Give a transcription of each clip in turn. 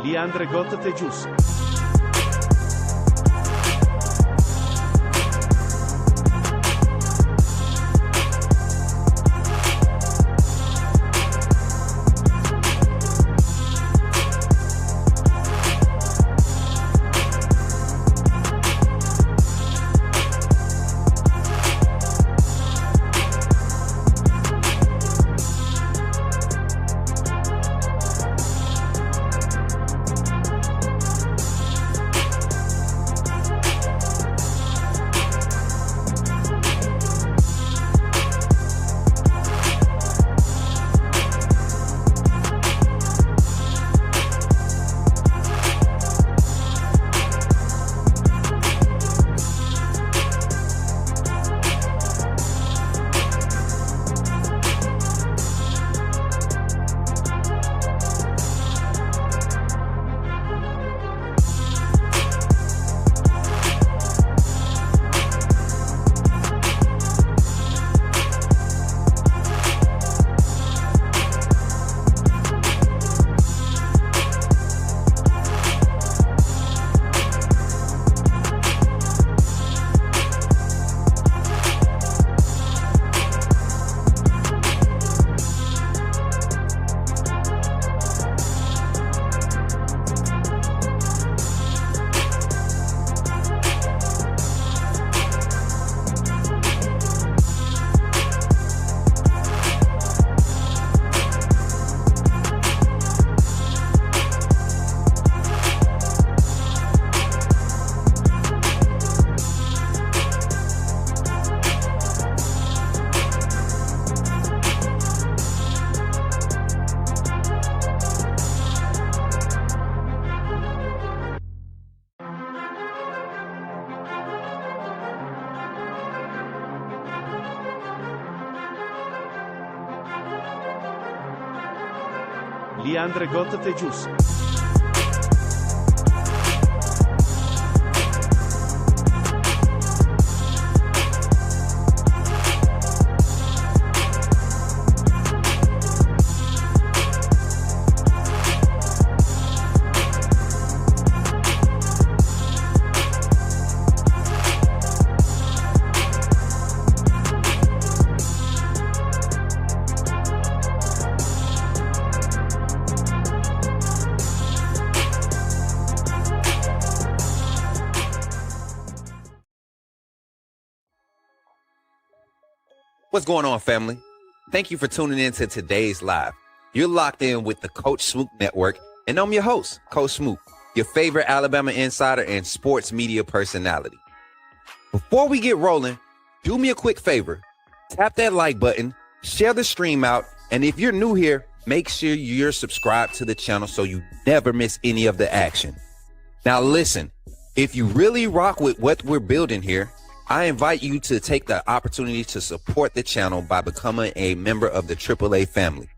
Leandre Gottete-Gius. Leandre Gottete-Gius. What's going on, family? Thank you for tuning in to today's live. You're locked in with the Coach Smook Network, and I'm your host, Coach Smook, your favorite Alabama insider and sports media personality. Before we get rolling, do me a quick favor. Tap that like button, share the stream out, and if you're new here, make sure you're subscribed to the channel so you never miss any of the action. Now listen, if you really rock with what we're building here, I invite you to take the opportunity to support the channel by becoming a member of the AAA family.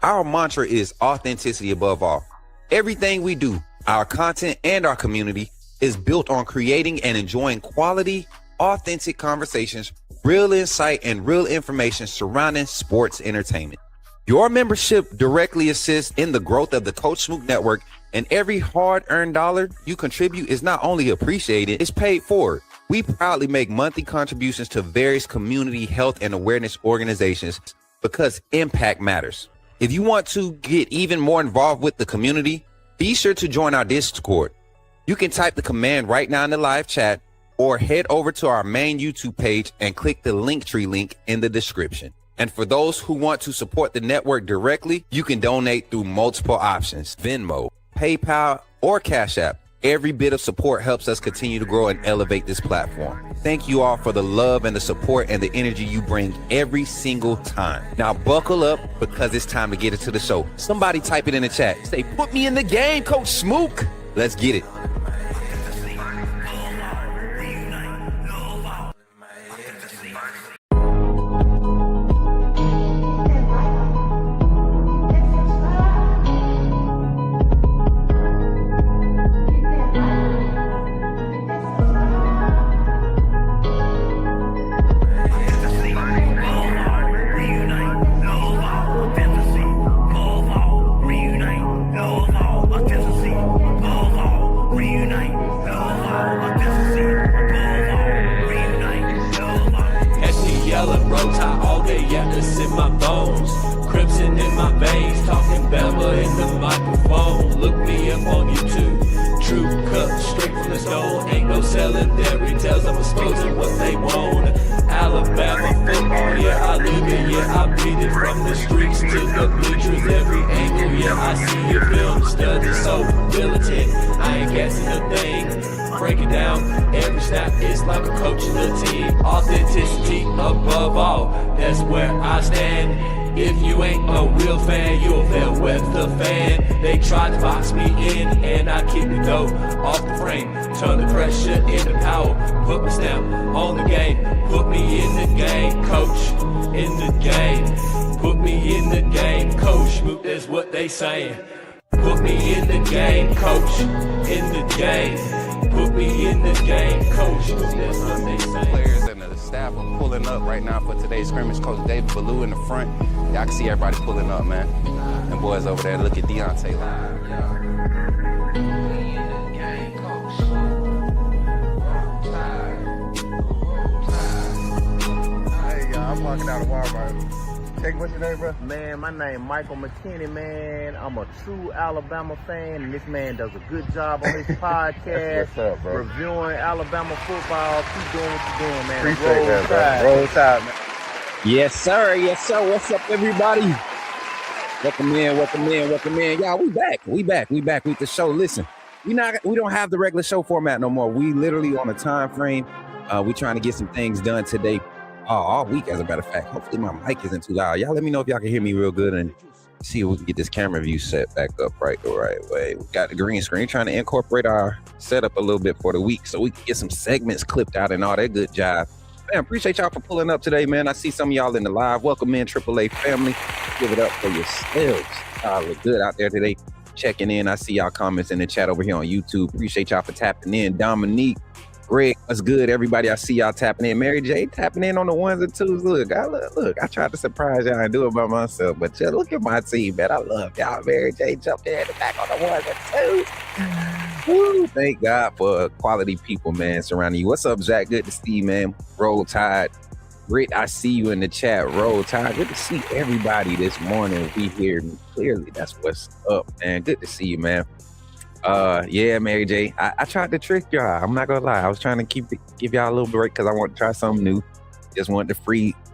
Our mantra is authenticity above all. Everything we do, our content and our community, is built on creating and enjoying quality, authentic conversations, real insight, and real information surrounding sports entertainment. Your membership directly assists in the growth of the Coach Smook Network, and every hard-earned dollar you contribute is not only appreciated, it's paid forward. We proudly make monthly contributions to various community health and awareness organizations because impact matters. If you want to get even more involved with the community, Be sure to join our Discord. You can type the command right now in the live chat or head over to our main YouTube page and click the Linktree link in the description. And for those who want to support the network directly, you can donate through multiple options: Venmo, PayPal, or Cash App. Every bit of support helps us continue to grow and elevate this platform. Thank you all for the love and the support and the energy you bring every single time. Now buckle up, because it's time to get into the show. Somebody type it in the chat. Say, "Put me in the game, Coach Smook." Let's get it. Bama in the microphone. Look me up on YouTube. True cut, straight from the stone. Ain't no selling their retails. I'm exposing what they want. Alabama football, yeah, I live it, yeah, I bleed it. From the streets to the bleachers, every angle, yeah, I see it. Film study so militant. I ain't guessing a thing. Break it down, every snap is like a coach of the team. Authenticity above all, that's where I stand. If you ain't a real fan, you'll fail with the fan. They tried to box me in, and I keep it though off the frame. Turn the pressure into power, put my stamp on the game. Put me in the game, coach, in the game. Put me in the game, coach, Smook, that's what they saying. Put me in the game, coach, in the game. Put me in the game, coach, that's what they saying. Players and the staff are pulling up right now for today's scrimmage. Coach David Ballou in the front. Y'all can see everybody pulling up, man. And boys over there, look at Deontay live. Hey, y'all, I'm walking out of Walmart. Take what's your name, bro? Man, my name Michael McKinney, man. I'm a true Alabama fan, and this man does a good job on his podcast. What's up, bro? Reviewing Alabama football. Keep doing what you're doing, man. Appreciate that, bro. Roll Tide, man. Yes, sir. Yes, sir. What's up, everybody? Welcome in. Y'all, we back with the show. Listen, we don't have the regular show format no more. We literally on a time frame. We trying to get some things done today. All week, as a matter of fact. Hopefully my mic isn't too loud. Y'all let me know if y'all can hear me real good and see if we can get this camera view set back up the right way. We got the green screen, trying to incorporate our setup a little bit for the week so we can get some segments clipped out and all that good jive. Man, appreciate y'all for pulling up today, man. I see some of y'all in the live. Welcome in, AAA family. Give it up for yourselves. Y'all look good out there today. Checking in. I see y'all comments in the chat over here on YouTube. Appreciate y'all for tapping in. Dominique, Greg, what's good, everybody? I see y'all tapping in. Mary J tapping in on the ones and twos. Look, I tried to surprise y'all and do it by myself, but just look at my team, man. I love y'all. Mary J jumped in the back on the ones and twos. Woo, thank God for quality people, man, surrounding you. What's up, Zach? Good to see you, man. Roll Tide. Britt, I see you in the chat. Roll Tide. Good to see everybody this morning. We hear clearly. That's what's up, man. Good to see you, man. Yeah, Mary J. I tried to trick y'all. I'm not gonna lie. I was trying to give y'all a little break because I want to try something new. Just want the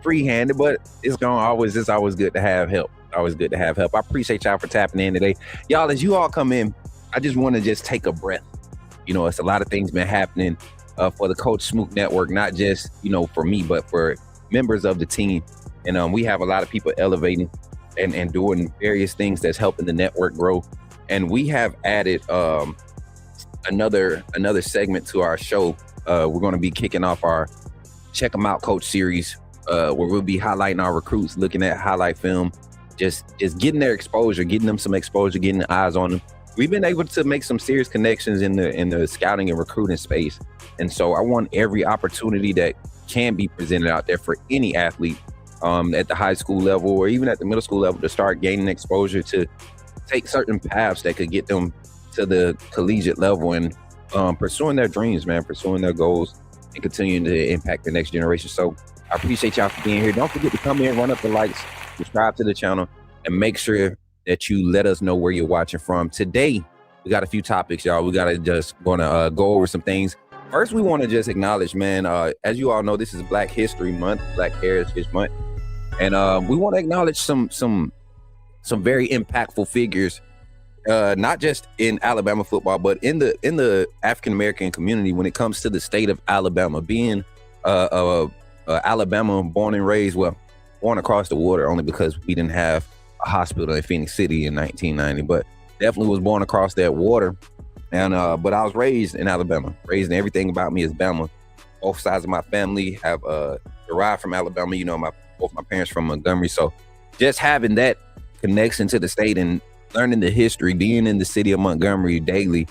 free-handed, but it's always good to have help. Always good to have help. I appreciate y'all for tapping in today. Y'all, as you all come in, I just want to just take a breath. You know, it's a lot of things been happening for the Coach Smook Network, not just, for me, but for members of the team. And we have a lot of people elevating and doing various things that's helping the network grow. And we have added another segment to our show. We're going to be kicking off our Check 'em Out Coach series, where we'll be highlighting our recruits, looking at highlight film, just getting their exposure, getting them some exposure, getting the eyes on them. We've been able to make some serious connections in the scouting and recruiting space. And so I want every opportunity that can be presented out there for any athlete at the high school level or even at the middle school level to start gaining exposure, to take certain paths that could get them to the collegiate level and pursuing their dreams, man, pursuing their goals and continuing to impact the next generation. So I appreciate y'all for being here. Don't forget to come in, run up the likes, subscribe to the channel, and make sure that you let us know where you're watching from. Today, We got a few topics, y'all. We got to just going to go over some things. First, we want to just acknowledge, man, as you all know, this is Black History Month, Black Heritage Month. And we want to acknowledge some very impactful figures, not just in Alabama football, but in the African American community when it comes to the state of Alabama. Being Alabama born and raised, well, born across the water only because we didn't have a hospital in Phoenix City in 1990, but definitely was born across that water. And but I was raised in Alabama, raised in everything about me is Bama. Both sides of my family have derived from Alabama. You know, both my parents from Montgomery. So just having that connection to the state and learning the history, being in the city of Montgomery daily,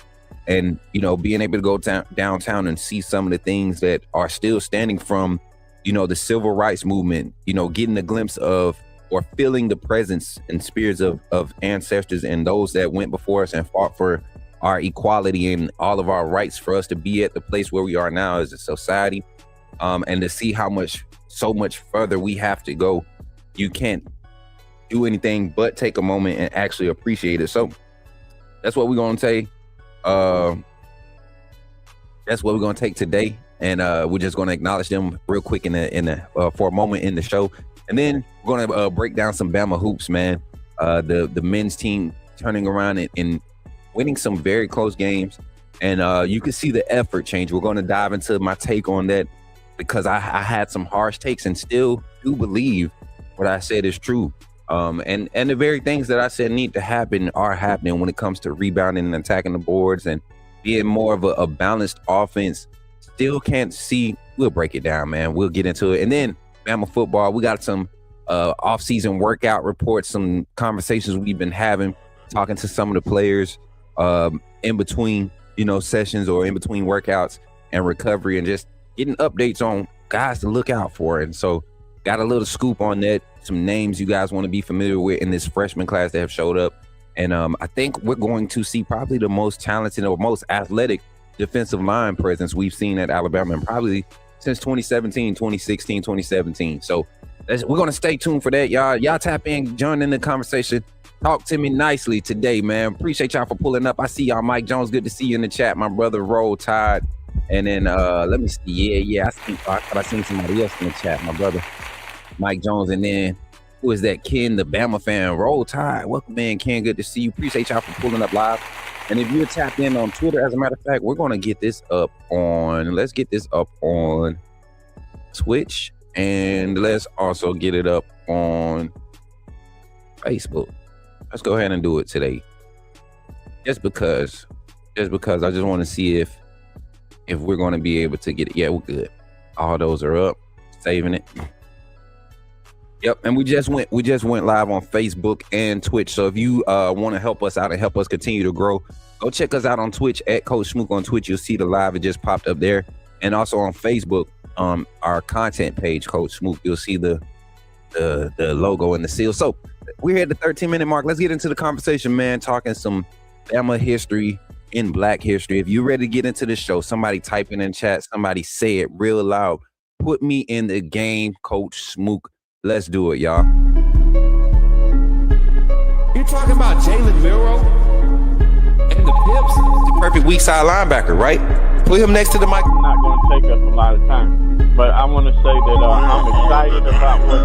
and, you know, being able to go downtown and see some of the things that are still standing from, you know, the civil rights movement, you know, getting a glimpse of or feeling the presence and spirits of ancestors and those that went before us and fought for our equality and all of our rights for us to be at the place where we are now as a society, and to see so much further we have to go. You can't do anything but take a moment and actually appreciate it. So that's what we're going to take. That's what we're going to take today. And we're just going to acknowledge them real quick for a moment in the show. And then we're going to break down some Bama hoops, man. The men's team turning around and winning some very close games. And you can see the effort change. We're going to dive into my take on that because I had some harsh takes and still do believe what I said is true. And the very things that I said need to happen are happening when it comes to rebounding and attacking the boards and being more of a balanced offense. Still can't see. We'll break it down, man. We'll get into it. And then Bama football, we got some off-season workout reports, some conversations we've been having, talking to some of the players in between, you know, sessions or in between workouts and recovery, and just getting updates on guys to look out for. And so got a little scoop on that, some names you guys want to be familiar with in this freshman class that have showed up. And I think we're going to see probably the most talented or most athletic defensive line presence we've seen at Alabama and probably since 2016, 2017. So we're going to stay tuned for that, y'all. Y'all tap in, join in the conversation. Talk to me nicely today, man. Appreciate y'all for pulling up. I see y'all. Mike Jones, good to see you in the chat. My brother, Roll Tide. And then let me see. Yeah. I thought I seen somebody else in the chat. My brother, Mike Jones. And then who is that? Ken, the Bama fan. Roll Tide. Welcome, man. Ken, good to see you. Appreciate y'all for pulling up live. And if you're tapped in on Twitter, as a matter of fact, we're going to get this up on, let's get this up on Twitch. And let's also get it up on Facebook. Let's go ahead and do it today. Just because I just want to see if we're going to be able to get it. Yeah, we're good. All those are up. Saving it. Yep, and we just went live on Facebook and Twitch. So if you want to help us out and help us continue to grow, go check us out on Twitch at Coach Smook on Twitch. You'll see the live. It just popped up there. And also on Facebook, our content page, Coach Smook, you'll see the logo and the seal. So we're at the 13-minute mark. Let's get into the conversation, man. Talking some Bama history in Black history. If you're ready to get into the show, somebody type in chat. Somebody say it real loud. Put me in the game, Coach Smook. Let's do it, y'all. You talking about Jalen Miro and the Pips? The perfect weak side linebacker, right? Put him next to the mic. It's not going to take us a lot of time, but I want to say that I'm excited about what.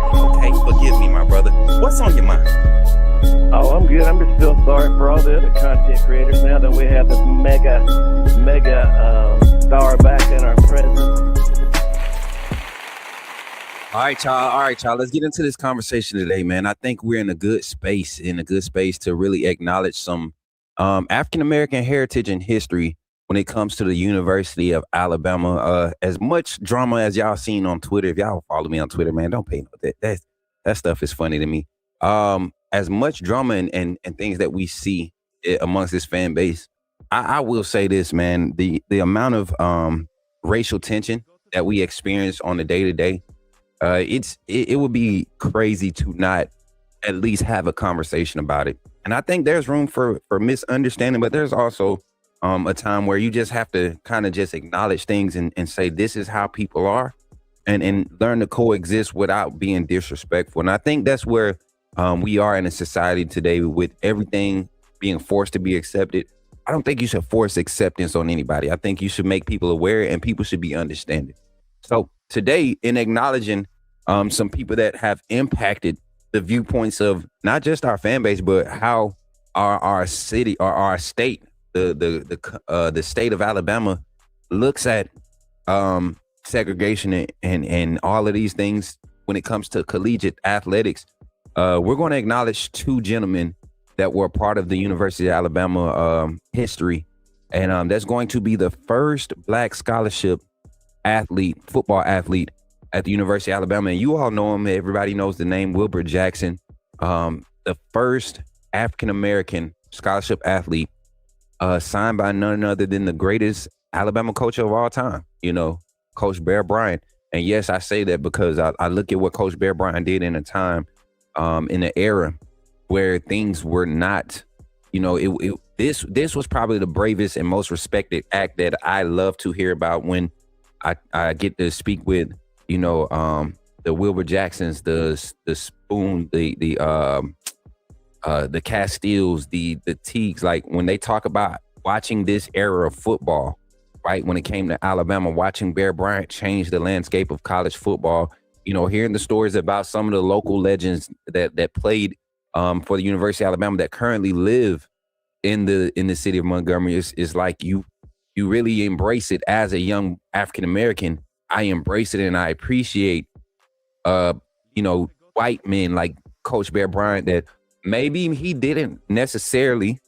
Okay, forgive me, my brother. What's on your mind? Oh, I'm good. I'm just still sorry for all the other content creators now that we have this mega star back in our presence. All right, y'all. Let's get into this conversation today, man. I think we're in a good space to really acknowledge some African-American heritage and history when it comes to the University of Alabama. As much drama as y'all seen on Twitter, if y'all follow me on Twitter, man, don't pay no that stuff is funny to me. As much drama and things that we see amongst this fan base, I will say this, man, the amount of racial tension that we experience on the day-to-day, it would be crazy to not at least have a conversation about it. And I think there's room for misunderstanding, but there's also a time where you just have to kind of just acknowledge things and say, this is how people are, and learn to coexist without being disrespectful. And I think that's where we are in a society today with everything being forced to be accepted. I don't think you should force acceptance on anybody. I think you should make people aware, and people should be understanding. So today, in acknowledging some people that have impacted the viewpoints of not just our fan base, but how our city or our state, the state of Alabama, looks at segregation and all of these things when it comes to collegiate athletics. We're going to acknowledge two gentlemen that were part of the University of Alabama history, and that's going to be the first Black scholarship football athlete at the University of Alabama. And you all know him. Everybody knows the name Wilbur Jackson, the first African-American scholarship athlete signed by none other than the greatest Alabama coach of all time, Coach Bear Bryant. And yes, I say that because I look at what Coach Bear Bryant did in a time, in an era where things were not, this was probably the bravest and most respected act that I love to hear about when I get to speak with, the Wilbur Jacksons, the Spoon, the Castilles, the Teagues. Like when they talk about watching this era of football, right? When it came to Alabama, watching Bear Bryant change the landscape of college football, hearing the stories about some of the local legends that played for the University of Alabama that currently live in the city of Montgomery is like you really embrace it as a young African American. I embrace it and I appreciate white men like Coach Bear Bryant that maybe he didn't necessarily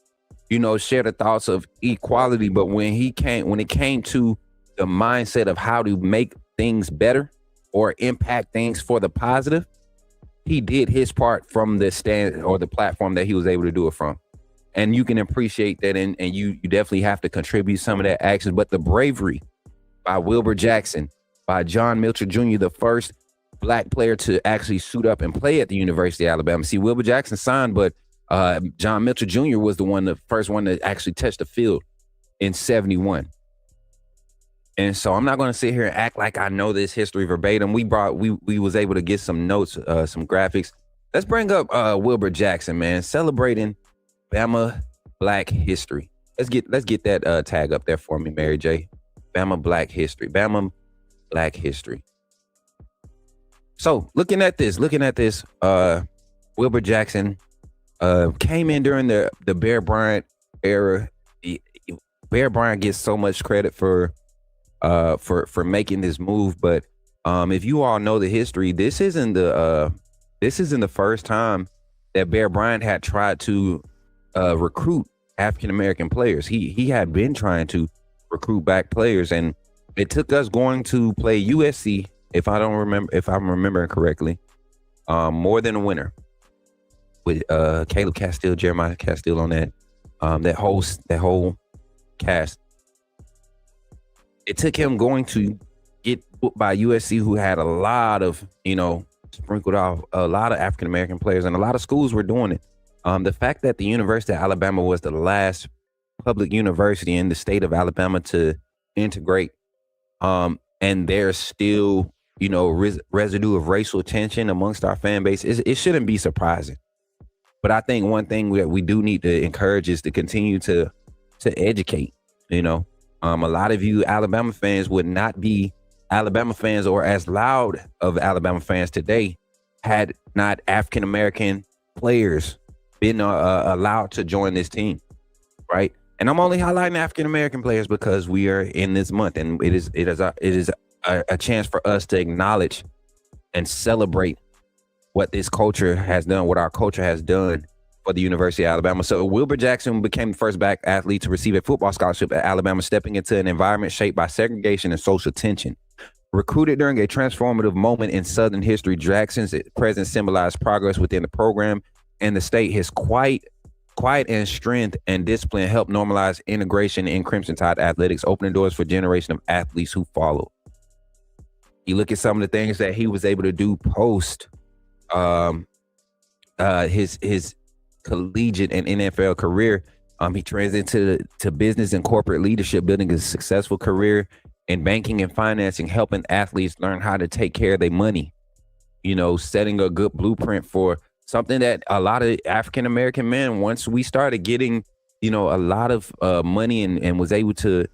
share the thoughts of equality, but when it came to the mindset of how to make things better or impact things for the positive, he did his part from the stand or the platform that he was able to do it from. And you can appreciate that, and you definitely have to contribute some of that action. But the bravery by Wilbur Jackson, by John Milcher Jr., the first Black player to actually suit up and play at the University of Alabama. See, Wilbur Jackson signed, but John Milcher Jr. was the first one to actually touch the field in 71. And so I'm not going to sit here and act like I know this history verbatim. We was able to get some notes, some graphics. Let's bring up Wilbur Jackson, man, celebrating Bama Black history. Let's get that tag up there for me, Mary J. Bama Black history. Bama Black history. So looking at this, Wilbur Jackson came in during the Bear Bryant era. Bear Bryant gets so much credit for making this move, but if you all know the history, this isn't the first time that Bear Bryant had tried to recruit African American players. He had been trying to recruit Black players, and it took us going to play USC, if I'm remembering correctly, more than a winner, with Caleb Castile, Jeremiah Castile on that whole cast. It took him going to get booked by USC, who had a lot of, sprinkled off a lot of African American players, and a lot of schools were doing it. The fact that the University of Alabama was the last public university in the state of Alabama to integrate, and there's still, residue of racial tension amongst our fan base, it shouldn't be surprising. But I think one thing that we do need to encourage is to continue to educate. A lot of you Alabama fans would not be Alabama fans or as loud of Alabama fans today had not African American players been allowed to join this team, right? And I'm only highlighting African American players because we are in this month, and it is a chance for us to acknowledge and celebrate what this culture has done, what our culture has done for the University of Alabama. So Wilbur Jackson became the first Black athlete to receive a football scholarship at Alabama, stepping into an environment shaped by segregation and social tension. Recruited during a transformative moment in Southern history, Jackson's presence symbolized progress within the program and the state. His quiet and strength and discipline helped normalize integration in Crimson Tide athletics, opening doors for a generation of athletes who followed. You look at some of the things that he was able to do post his collegiate and NFL career. He transited to business and corporate leadership, building a successful career in banking and financing, helping athletes learn how to take care of their money, setting a good blueprint for something that a lot of African American men, once we started getting, a lot of money and was able to,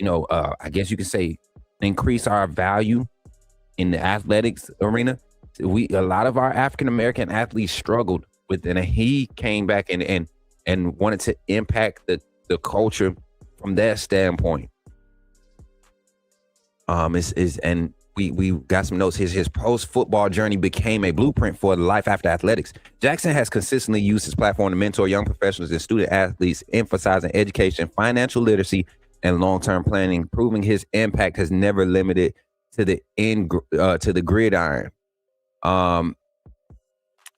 I guess you could say, increase our value in the athletics arena. A lot of our African American athletes struggled with it, and he came back and wanted to impact the culture from that standpoint. We got some notes. His post-football journey became a blueprint for life after athletics. Jackson has consistently used his platform to mentor young professionals and student athletes, emphasizing education, financial literacy, and long-term planning, proving his impact has never limited to the gridiron.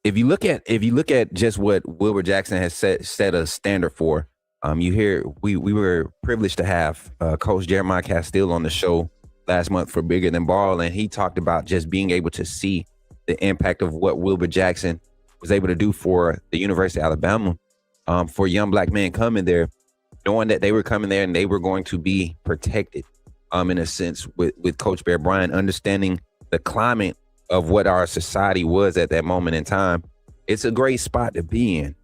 If you look at just what Wilbur Jackson has set a standard for, you hear we were privileged to have Coach Jeremiah Castile on the show last month for Bigger Than Ball, and he talked about just being able to see the impact of what Wilbur Jackson was able to do for the University of Alabama, for young black men coming there, knowing that they were coming there and they were going to be protected, in a sense, with Coach Bear Bryant, understanding the climate of what our society was at that moment in time. It's a great spot to be in,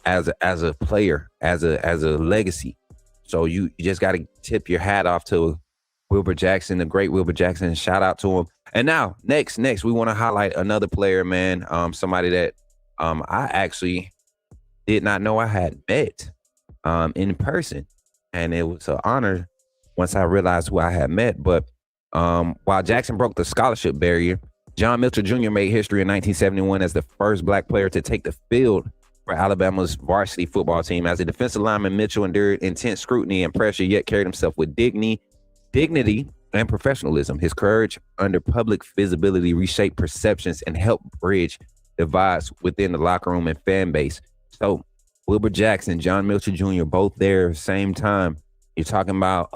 as a player, as a legacy. So you just got to tip your hat off to Wilbur Jackson, the great Wilbur Jackson. Shout out to him. And now, next, we want to highlight another player, man. Somebody that I actually did not know I had met in person, and it was an honor once I realized who I had met. But while Jackson broke the scholarship barrier, John Mitchell Jr. made history in 1971 as the first black player to take the field for Alabama's varsity football team. As a defensive lineman, Mitchell endured intense scrutiny and pressure, yet carried himself with dignity, and professionalism. His courage under public visibility reshaped perceptions and helped bridge divides within the locker room and fan base. So Wilbur Jackson, John Mitchell Jr., both there same time. You're talking about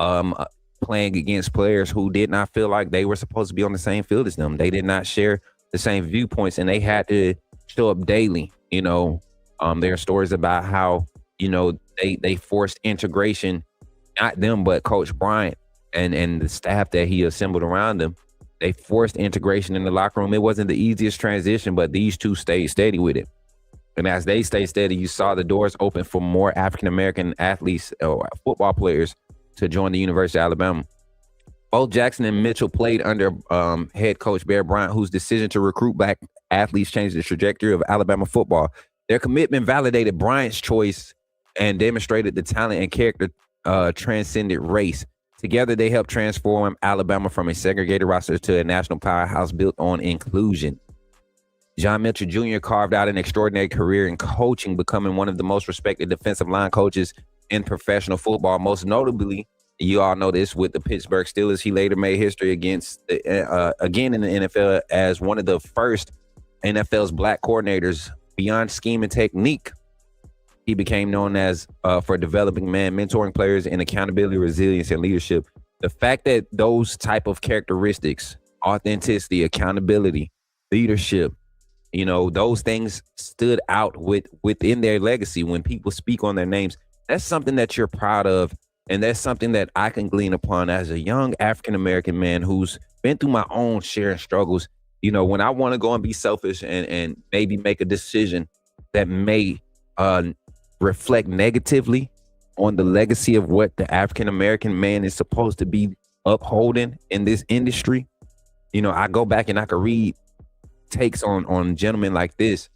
playing against players who did not feel like they were supposed to be on the same field as them. They did not share the same viewpoints, and they had to show up daily. There are stories about how, they forced integration, not them, but Coach Bryant and the staff that he assembled around them. They forced integration in the locker room. It wasn't the easiest transition, but these two stayed steady with it. And as they stayed steady, you saw the doors open for more African-American athletes or football players to join the University of Alabama. Both Jackson and Mitchell played under head coach Bear Bryant, whose decision to recruit black athletes changed the trajectory of Alabama football. Their commitment validated Bryant's choice and demonstrated the talent and character transcended race. Together, they helped transform Alabama from a segregated roster to a national powerhouse built on inclusion. John Mitchell Jr. carved out an extraordinary career in coaching, becoming one of the most respected defensive line coaches in professional football. Most notably, you all know this, with the Pittsburgh Steelers. He later made history again in the NFL as one of the first NFL's black coordinators. Beyond scheme and technique, he became known as for developing man, mentoring players in accountability, resilience, and leadership. The fact that those type of characteristics, authenticity, accountability, leadership, those things stood out within their legacy when people speak on their names, that's something that you're proud of. And that's something that I can glean upon as a young African-American man who's been through my own share of struggles. When I want to go and be selfish and maybe make a decision that may reflect negatively on the legacy of what the African-American man is supposed to be upholding in this industry, I go back and I can read takes on gentlemen like this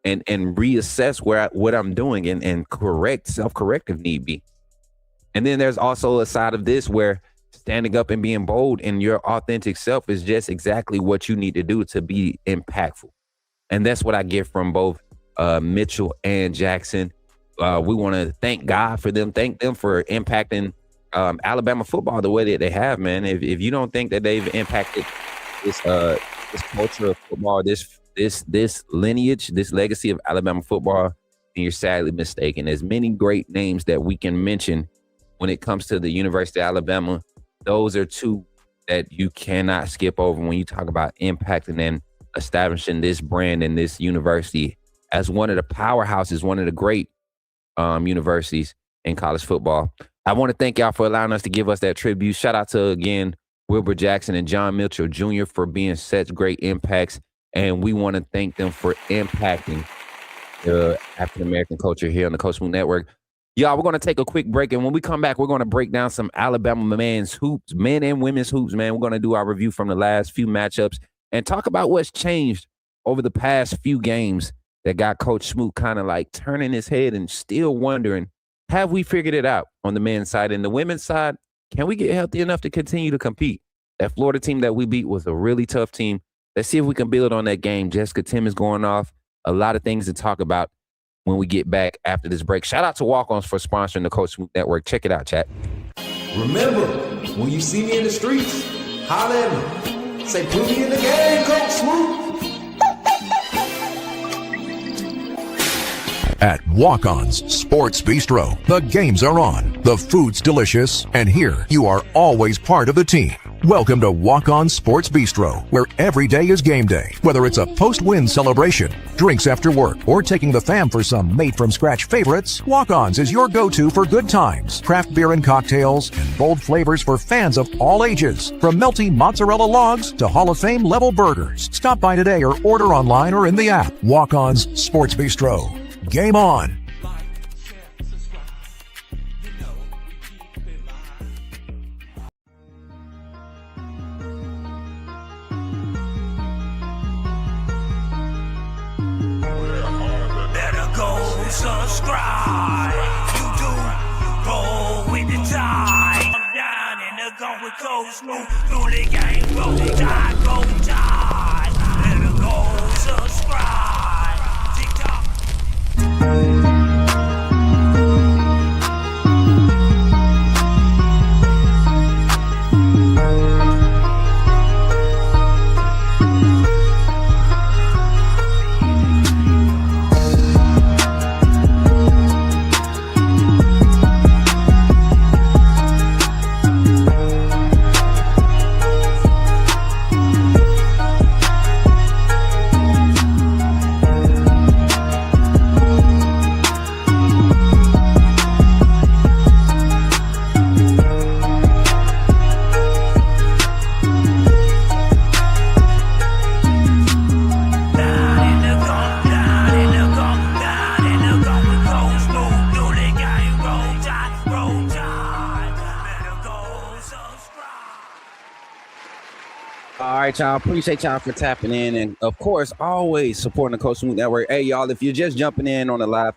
and reassess what I'm doing and self-correct if need be. And then there's also a side of this where standing up and being bold in your authentic self is just exactly what you need to do to be impactful. And that's what I get from both Mitchell and Jackson. We want to thank God for them, thank them for impacting Alabama football the way that they have, man. If you don't think that they've impacted this culture of football, this lineage, this legacy of Alabama football, then you're sadly mistaken. There's many great names that we can mention when it comes to the University of Alabama. Those are two that you cannot skip over when you talk about impacting and establishing this brand and this university as one of the powerhouses, one of the great universities in college football. I want to thank y'all for allowing us to give us that tribute. Shout out to, again, Wilbur Jackson and John Mitchell Jr. for being such great impacts. And we want to thank them for impacting African American culture here on the Coach Smook Network. Y'all, we're going to take a quick break, and when we come back, we're going to break down some Alabama men's hoops, men and women's hoops, man. We're going to do our review from the last few matchups and talk about what's changed over the past few games that got Coach Smook kind of like turning his head and still wondering, have we figured it out on the men's side? And the women's side, can we get healthy enough to continue to compete? That Florida team that we beat was a really tough team. Let's see if we can build on that game. Jessica Tim is going off. A lot of things to talk about when we get back after this break. Shout out to Walk-Ons for sponsoring the Coach Smook Network. Check it out, chat. Remember, when you see me in the streets, holler at me. Say, put me in the game, Coach Smook. At Walk-On's Sports Bistro, the games are on, the food's delicious, and here you are always part of the team. Welcome to Walk-On's Sports Bistro, where every day is game day. Whether it's a post-win celebration, drinks after work, or taking the fam for some made-from-scratch favorites, Walk-On's is your go-to for good times, craft beer and cocktails, and bold flavors for fans of all ages. From melty mozzarella logs to Hall of Fame level burgers. Stop by today or order online or in the app. Walk-On's Sports Bistro. Game on. Better go subscribe. YouTube, roll with the tide. I'm down in the gun with Coach Smook. Through the game, roll tide, roll tide. Better go subscribe. TikTok. All right, y'all. Appreciate y'all for tapping in. And, of course, always supporting the Coach Smook Network. Hey, y'all, if you're just jumping in on the live,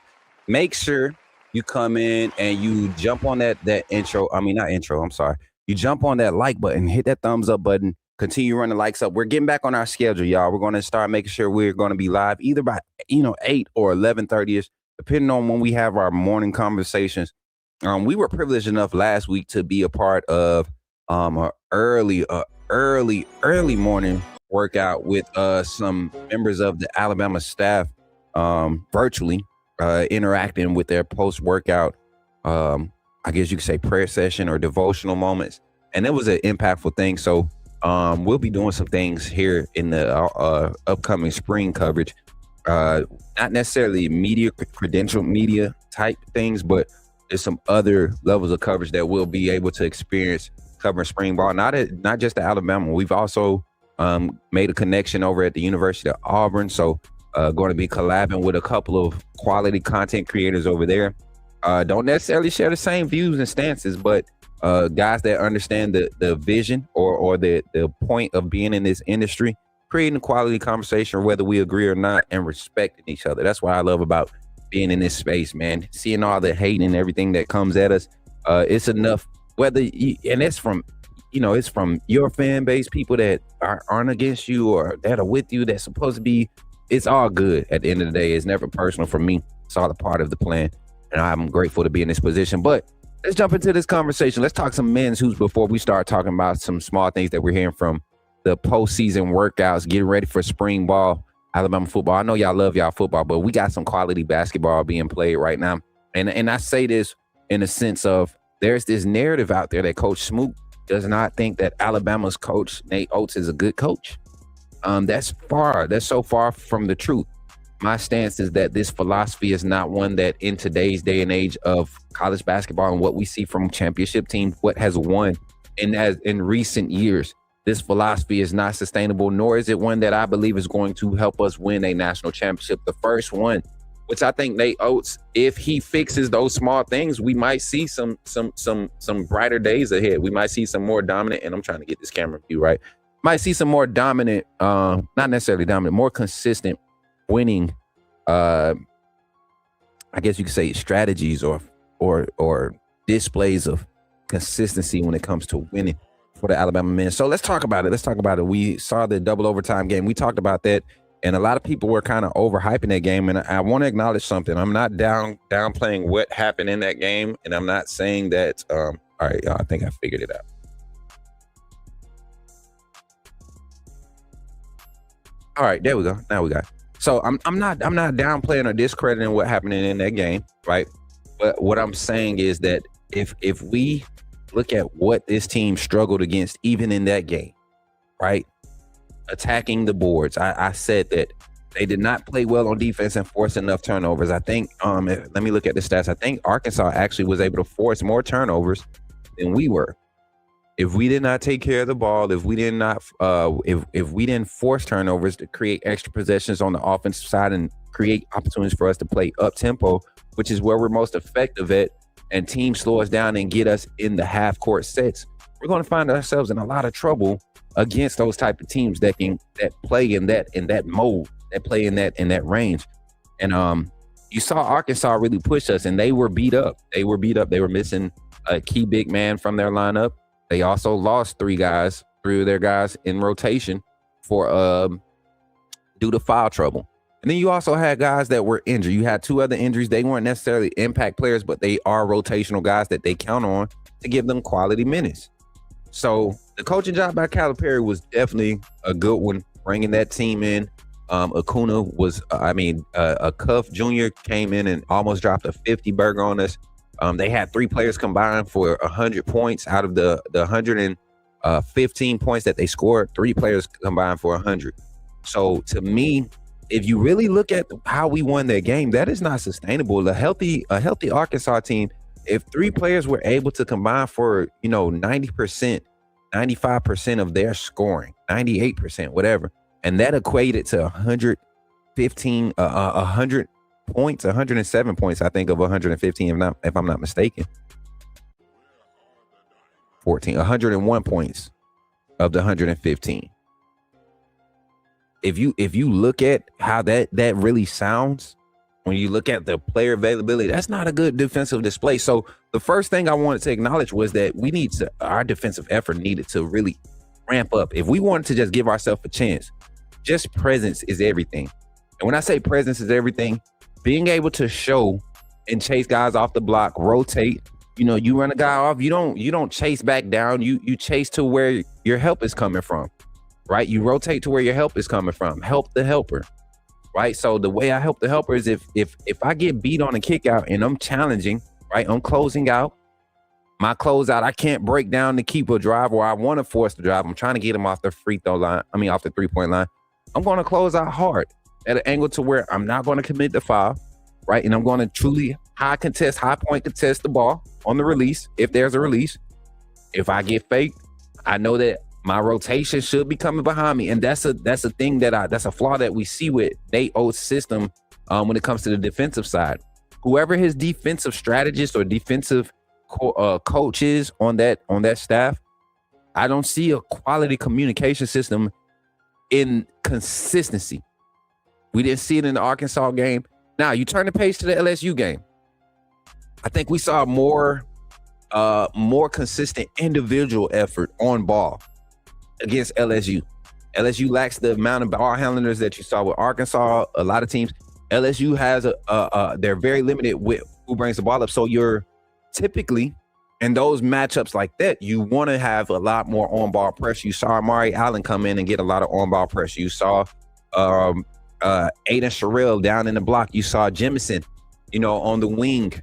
make sure you come in and you jump on that intro. I mean, not intro. I'm sorry. You jump on that like button, hit that thumbs up button, continue running likes up. We're getting back on our schedule, y'all. We're going to start making sure we're going to be live either by, 8 or 11:30ish, depending on when we have our morning conversations. We were privileged enough last week to be a part of an early morning workout with some members of the Alabama staff virtually interacting with their post-workout, I guess you could say prayer session or devotional moments. And it was an impactful thing. So we'll be doing some things here in the upcoming spring coverage. Not necessarily credentialed media type things, but there's some other levels of coverage that we'll be able to experience covering spring ball, not just at Alabama. We've also made a connection over at the University of Auburn. So going to be collabing with a couple of quality content creators over there. Don't necessarily share the same views and stances, but guys that understand the vision or the point of being in this industry, creating a quality conversation, whether we agree or not, and respecting each other. That's what I love about being in this space, man. Seeing all the hate and everything that comes at us, it's enough. And it's from, it's from your fan base, people that aren't against you or that are with you. That's supposed to be. It's all good. At the end of the day, it's never personal for me. It's all a part of the plan, and I'm grateful to be in this position. But let's jump into this conversation. Let's talk some men's hoops before we start talking about some small things that we're hearing from the postseason workouts, getting ready for spring ball, Alabama football. I know y'all love y'all football, but we got some quality basketball being played right now. And I say this in the sense of there's this narrative out there that Coach Smook does not think that Alabama's coach, Nate Oates, is a good coach. That's so far from the truth. My stance is that this philosophy is not one that in today's day and age of college basketball and what we see from championship teams, what has won in recent years, this philosophy is not sustainable, nor is it one that I believe is going to help us win a national championship. The first one which I think Nate Oates, if he fixes those small things, we might see some brighter days ahead. We might see some more dominant, and I'm trying to get this camera view right. Might see some more dominant, not necessarily dominant, more consistent winning, I guess you could say strategies or displays of consistency when it comes to winning for the Alabama men. So let's talk about it. We saw the double overtime game. We talked about that, and a lot of people were kind of overhyping that game. And I want to acknowledge something. I'm not downplaying what happened in that game, and I'm not saying that. All right, y'all, I think I figured it out. All right, there we go. Now we got it. So I'm not downplaying or discrediting what happened in that game, right? But what I'm saying is that if we look at what this team struggled against, even in that game, right? Attacking the boards. I said that they did not play well on defense and force enough turnovers. I think, let me look at the stats. I think Arkansas actually was able to force more turnovers than we were. If we did not take care of the ball, if we did not, if we didn't force turnovers to create extra possessions on the offensive side and create opportunities for us to play up tempo, which is where we're most effective at, and teams slow us down and get us in the half court sets, we're going to find ourselves in a lot of trouble against those type of teams that play in that mode, that play in that range. And you saw Arkansas really push us, and they were beat up. They were missing a key big man from their lineup. They also lost three of their guys in rotation for due to foul trouble. And then you also had guys that were injured. You had two other injuries. They weren't necessarily impact players, but they are rotational guys that they count on to give them quality minutes. So the coaching job by Calipari was definitely a good one, bringing that team in. Acuna was, a Cuff Jr. came in and almost dropped a 50 burger on us. They had three players combined for 100 points out of the 115 points that they scored. Three players combined for 100. So to me, if you really look at how we won that game, that is not sustainable. A healthy Arkansas team, if three players were able to combine for 90%, 95% of their scoring, 98%, whatever, and that equated to 100 points, 107 points, I think, of 115, if I'm not mistaken. 101 points of the 115. If you look at how that really sounds, when you look at the player availability, that's not a good defensive display. So the first thing I wanted to acknowledge was that our defensive effort needed to really ramp up. If we wanted to just give ourselves a chance, just presence is everything. And when I say presence is everything, being able to show and chase guys off the block, rotate, you run a guy off, you don't chase back down, you chase to where your help is coming from, right? You rotate to where your help is coming from. Help the helper, right? So the way I help the helper is if I get beat on a kick out and I'm challenging, right? I'm closing out. My closeout, I can't break down to keep a drive, or I want to force the drive. I'm trying to get him off the free throw line. Off the 3-point line. I'm going to close out hard at an angle to where I'm not going to commit the foul, right? And I'm going to truly high point contest the ball on the release, if there's a release. If I get faked, I know that my rotation should be coming behind me. And that's a thing that's a flaw that we see with Nate Oates' system when it comes to the defensive side. Whoever his defensive strategist or defensive coach is on that staff, I don't see a quality communication system in consistency. We didn't see it in the Arkansas game. Now you turn the page to the LSU game. I think we saw more consistent individual effort on ball against LSU. LSU lacks the amount of ball handlers that you saw with Arkansas. A lot of teams, LSU has they're very limited with who brings the ball up. So you're typically in those matchups like that, you want to have a lot more on-ball pressure. You saw Amari Allen come in and get a lot of on-ball pressure. You saw Aiden Sherrill down in the block. You saw Jemison, on the wing,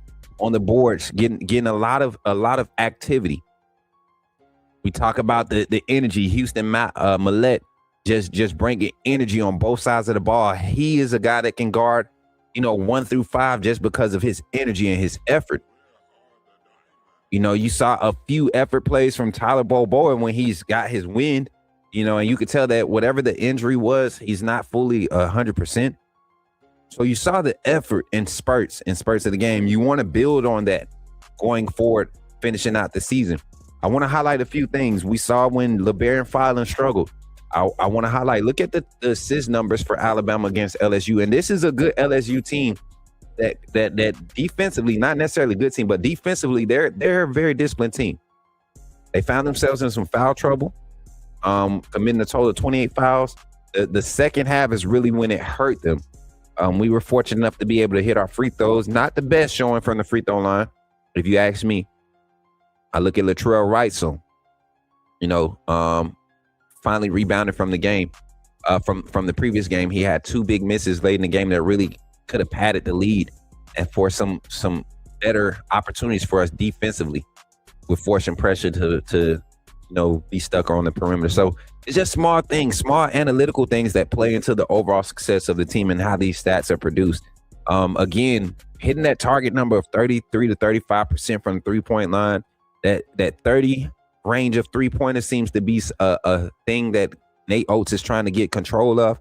on the boards, getting a lot of activity. We talk about the energy. Houston Millette just bringing energy on both sides of the ball. He is a guy that can guard, 1 through 5 just because of his energy and his effort. You saw a few effort plays from Tyler Boboa when he's got his wind, and you could tell that whatever the injury was, he's not fully 100%. So you saw the effort in spurts of the game. You want to build on that going forward, finishing out the season. I want to highlight a few things. We saw when LeBaron Filan struggled. I want to highlight, look at the assist numbers for Alabama against LSU. And this is a good LSU team that defensively, not necessarily a good team, but defensively, they're a very disciplined team. They found themselves in some foul trouble, committing a total of 28 fouls. The second half is really when it hurt them. We were fortunate enough to be able to hit our free throws. Not the best showing from the free throw line, if you ask me. I look at Latrell Wrightson, finally rebounded from the game, from the previous game. He had 2 big misses late in the game that really could have padded the lead and for some better opportunities for us defensively with forcing pressure to be stuck on the perimeter. So it's just small things, small analytical things that play into the overall success of the team and how these stats are produced. Again, hitting that target number of 33 to 35% from the 3-point line, that 30 range of 3-pointers seems to be a thing that Nate Oates is trying to get control of.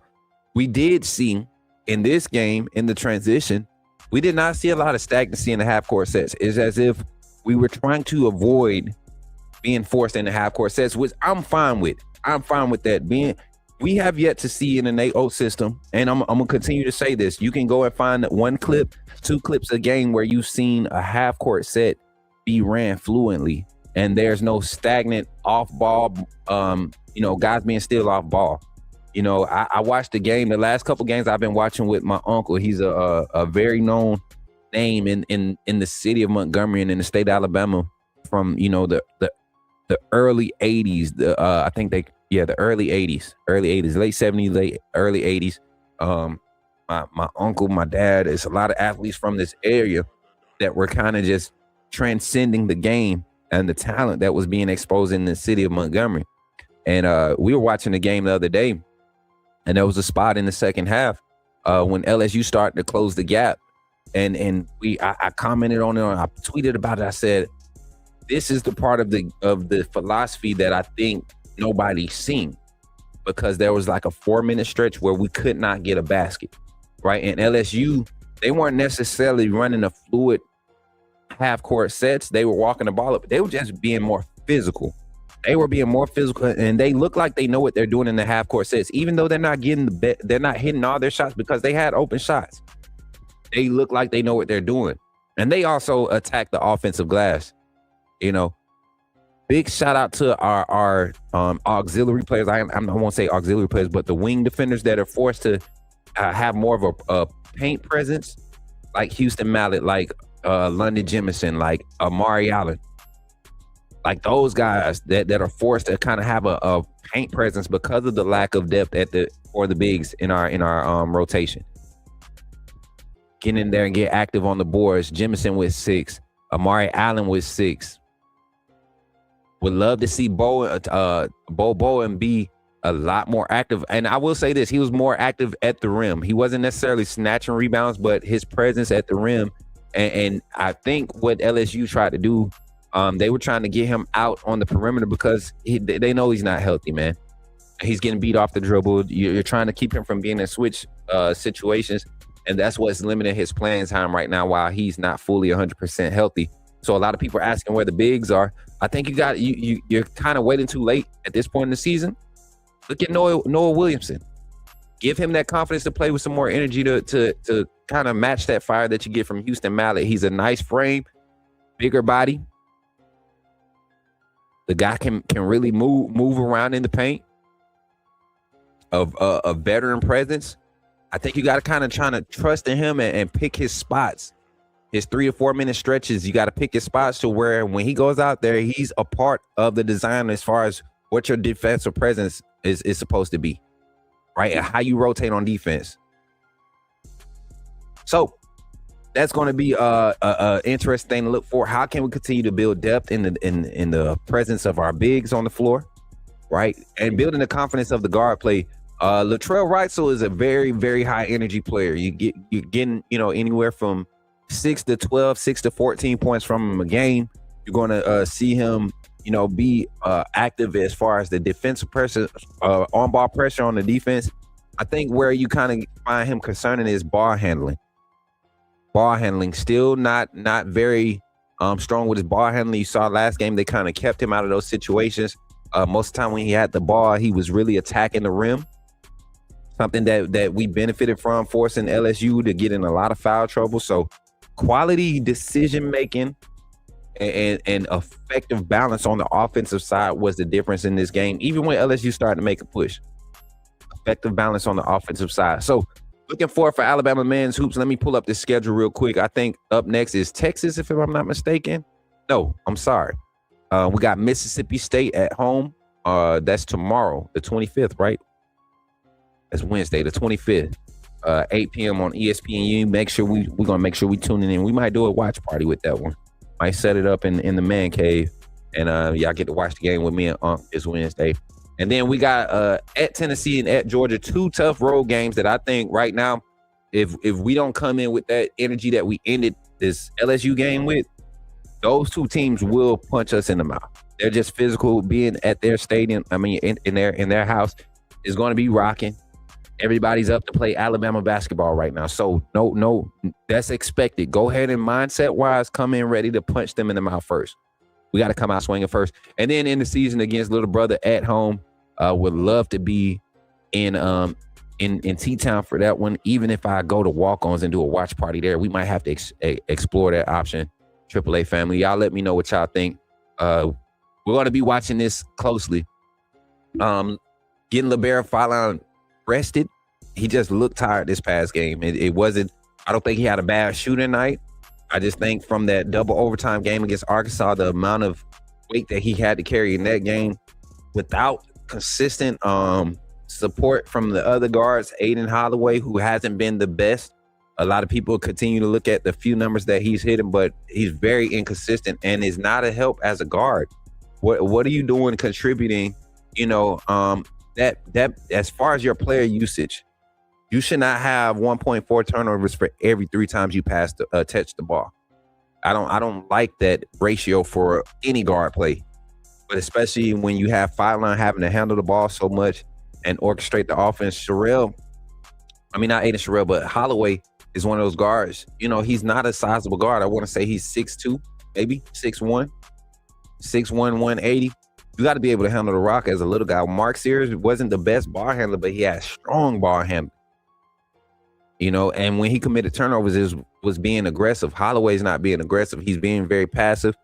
We did see in this game, in the transition, we did not see a lot of stagnancy in the half-court sets. It's as if we were trying to avoid being forced into half-court sets, which I'm fine with. I'm fine with that. We have yet to see in the Nate Oates system, and I'm going to continue to say this. You can go and find 1 clip, 2 clips a game where you've seen a half-court set be ran fluently, and there's no stagnant off-ball, guys being still off-ball. I watched the game. The last couple games I've been watching with my uncle. He's a very known name in the city of Montgomery and in the state of Alabama from, the early 80s. The early 80s, late 70s, early 80s. My uncle, my dad, it's a lot of athletes from this area that were kind of just transcending the game and the talent that was being exposed in the city of Montgomery. And we were watching the game the other day, and there was a spot in the second half when LSU started to close the gap. And I commented on it, I tweeted about it. I said, this is the part of the philosophy that I think nobody's seen, because there was like a 4-minute stretch where we could not get a basket, right? And LSU, they weren't necessarily running a fluid half-court sets. They were walking the ball up. They were just being more physical. They were being more physical, and they look like they know what they're doing in the half-court sets, even though they're not getting they're not hitting all their shots because they had open shots. They look like they know what they're doing, and they also attack the offensive glass. Big shout out to our auxiliary players. I won't say auxiliary players, but the wing defenders that are forced to have more of a paint presence, like Houston Mallett, like London Jemison, like Amari Allen, like those guys that are forced to kind of have a paint presence because of the lack of depth for the bigs in our rotation. Get in there and get active on the boards. Jemison with 6, Amari Allen with 6. Would love to see Bowen be a lot more active. And I will say this, he was more active at the rim. He wasn't necessarily snatching rebounds, but his presence at the rim. And I think what LSU tried to do, they were trying to get him out on the perimeter because they know he's not healthy, man. He's getting beat off the dribble. You're trying to keep him from being in switch situations. And that's what's limiting his playing time right now while he's not fully 100% healthy. So a lot of people are asking where the bigs are. I think you're kind of waiting too late at this point in the season. Look at Noah Williamson. Give him that confidence to play with some more energy to kind of match that fire that you get from Houston Mallett. He's a nice frame, bigger body. The guy can really move around in the paint. Of a veteran presence. I think you got to kind of try to trust in him and pick his spots. His 3 to 4 minute stretches, you got to pick his spots to where when he goes out there, he's a part of the design as far as what your defensive presence is supposed to be, right? And how you rotate on defense. So that's going to be a interesting thing to look for. How can we continue to build depth in the presence of our bigs on the floor, right? And building the confidence of the guard play. Latrell Wrightson is a very, very high energy player. You're getting, anywhere from 6 to 12, 6 to 14 points from him a game. You're going to see him, be active as far as the defensive pressure, on-ball pressure on the defense. I think where you kind of find him concerning is ball handling. Ball handling still not very strong with his ball handling. You saw last game they kind of kept him out of those situations. Most of the time when he had the ball, he was really attacking the rim. Something that we benefited from, forcing LSU to get in a lot of foul trouble. So quality decision making and effective balance on the offensive side was the difference in this game, even when LSU started to make a push. Effective balance on the offensive side. So looking forward for Alabama men's hoops. Let me pull up this schedule real quick. I think up next is Texas, if I'm not mistaken. No, I'm sorry. We got Mississippi State at home. That's tomorrow, the 25th, right? That's Wednesday, the 25th, 8 p.m. on ESPNU. We're gonna make sure we tune in. We might do a watch party with that one. Might set it up in the man cave, and y'all get to watch the game with me and Unc this Wednesday. And then we got at Tennessee and at Georgia, 2 tough road games that I think right now, if we don't come in with that energy that we ended this LSU game with, those 2 teams will punch us in the mouth. They're just physical. Being at their stadium, I mean, in their house, is going to be rocking. Everybody's up to play Alabama basketball right now. So no, that's expected. Go ahead and mindset-wise come in ready to punch them in the mouth first. We got to come out swinging first. And then in the season against Little Brother at home, would love to be in T-Town for that one. Even if I go to walk-ons and do a watch party there, we might have to explore that option. AAA family, y'all let me know what y'all think. We're going to be watching this closely. Getting Libera Fallon rested. He just looked tired this past game. It wasn't, I don't think he had a bad shooting night. I just think from that double overtime game against Arkansas, the amount of weight that he had to carry in that game without consistent support from the other guards, Aiden Holloway, who hasn't been the best. A lot of people continue to look at the few numbers that he's hitting, but he's very inconsistent and is not a help as a guard. What are you doing contributing, that as far as your player usage, you should not have 1.4 turnovers for every 3 times you touch the ball. I don't like that ratio for any guard play, but especially when you have Fallon having to handle the ball so much and orchestrate the offense. Not Aiden Sherrill, but Holloway is one of those guards. He's not a sizable guard. I want to say he's 6'2", maybe 6'1", 180. You got to be able to handle the rock as a little guy. Mark Sears wasn't the best ball handler, but he had strong ball handling. And when he committed turnovers, it was being aggressive. Holloway's not being aggressive. He's being very passive.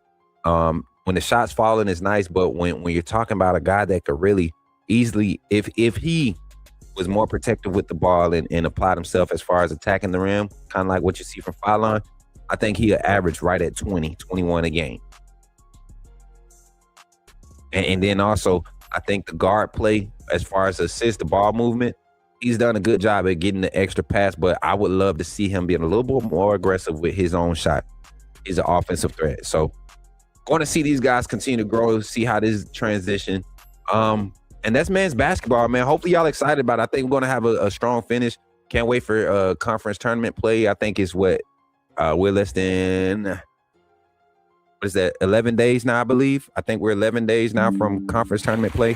When the shot's falling, it's nice, but when you're talking about a guy that could really easily, if he was more protective with the ball and applied himself as far as attacking the rim, kind of like what you see from Fallon, I think he'll average right at 20, 21 a game. And then also, I think the guard play, as far as assist, the ball movement, he's done a good job at getting the extra pass, but I would love to see him being a little bit more aggressive with his own shot. He's an offensive threat. So going to see these guys continue to grow, see how this transition. And that's men's basketball, man. Hopefully y'all excited about it. I think we're going to have a strong finish. Can't wait for conference tournament play. I think it's we're less than 11 days now, I believe. I think we're 11 days now from conference tournament play.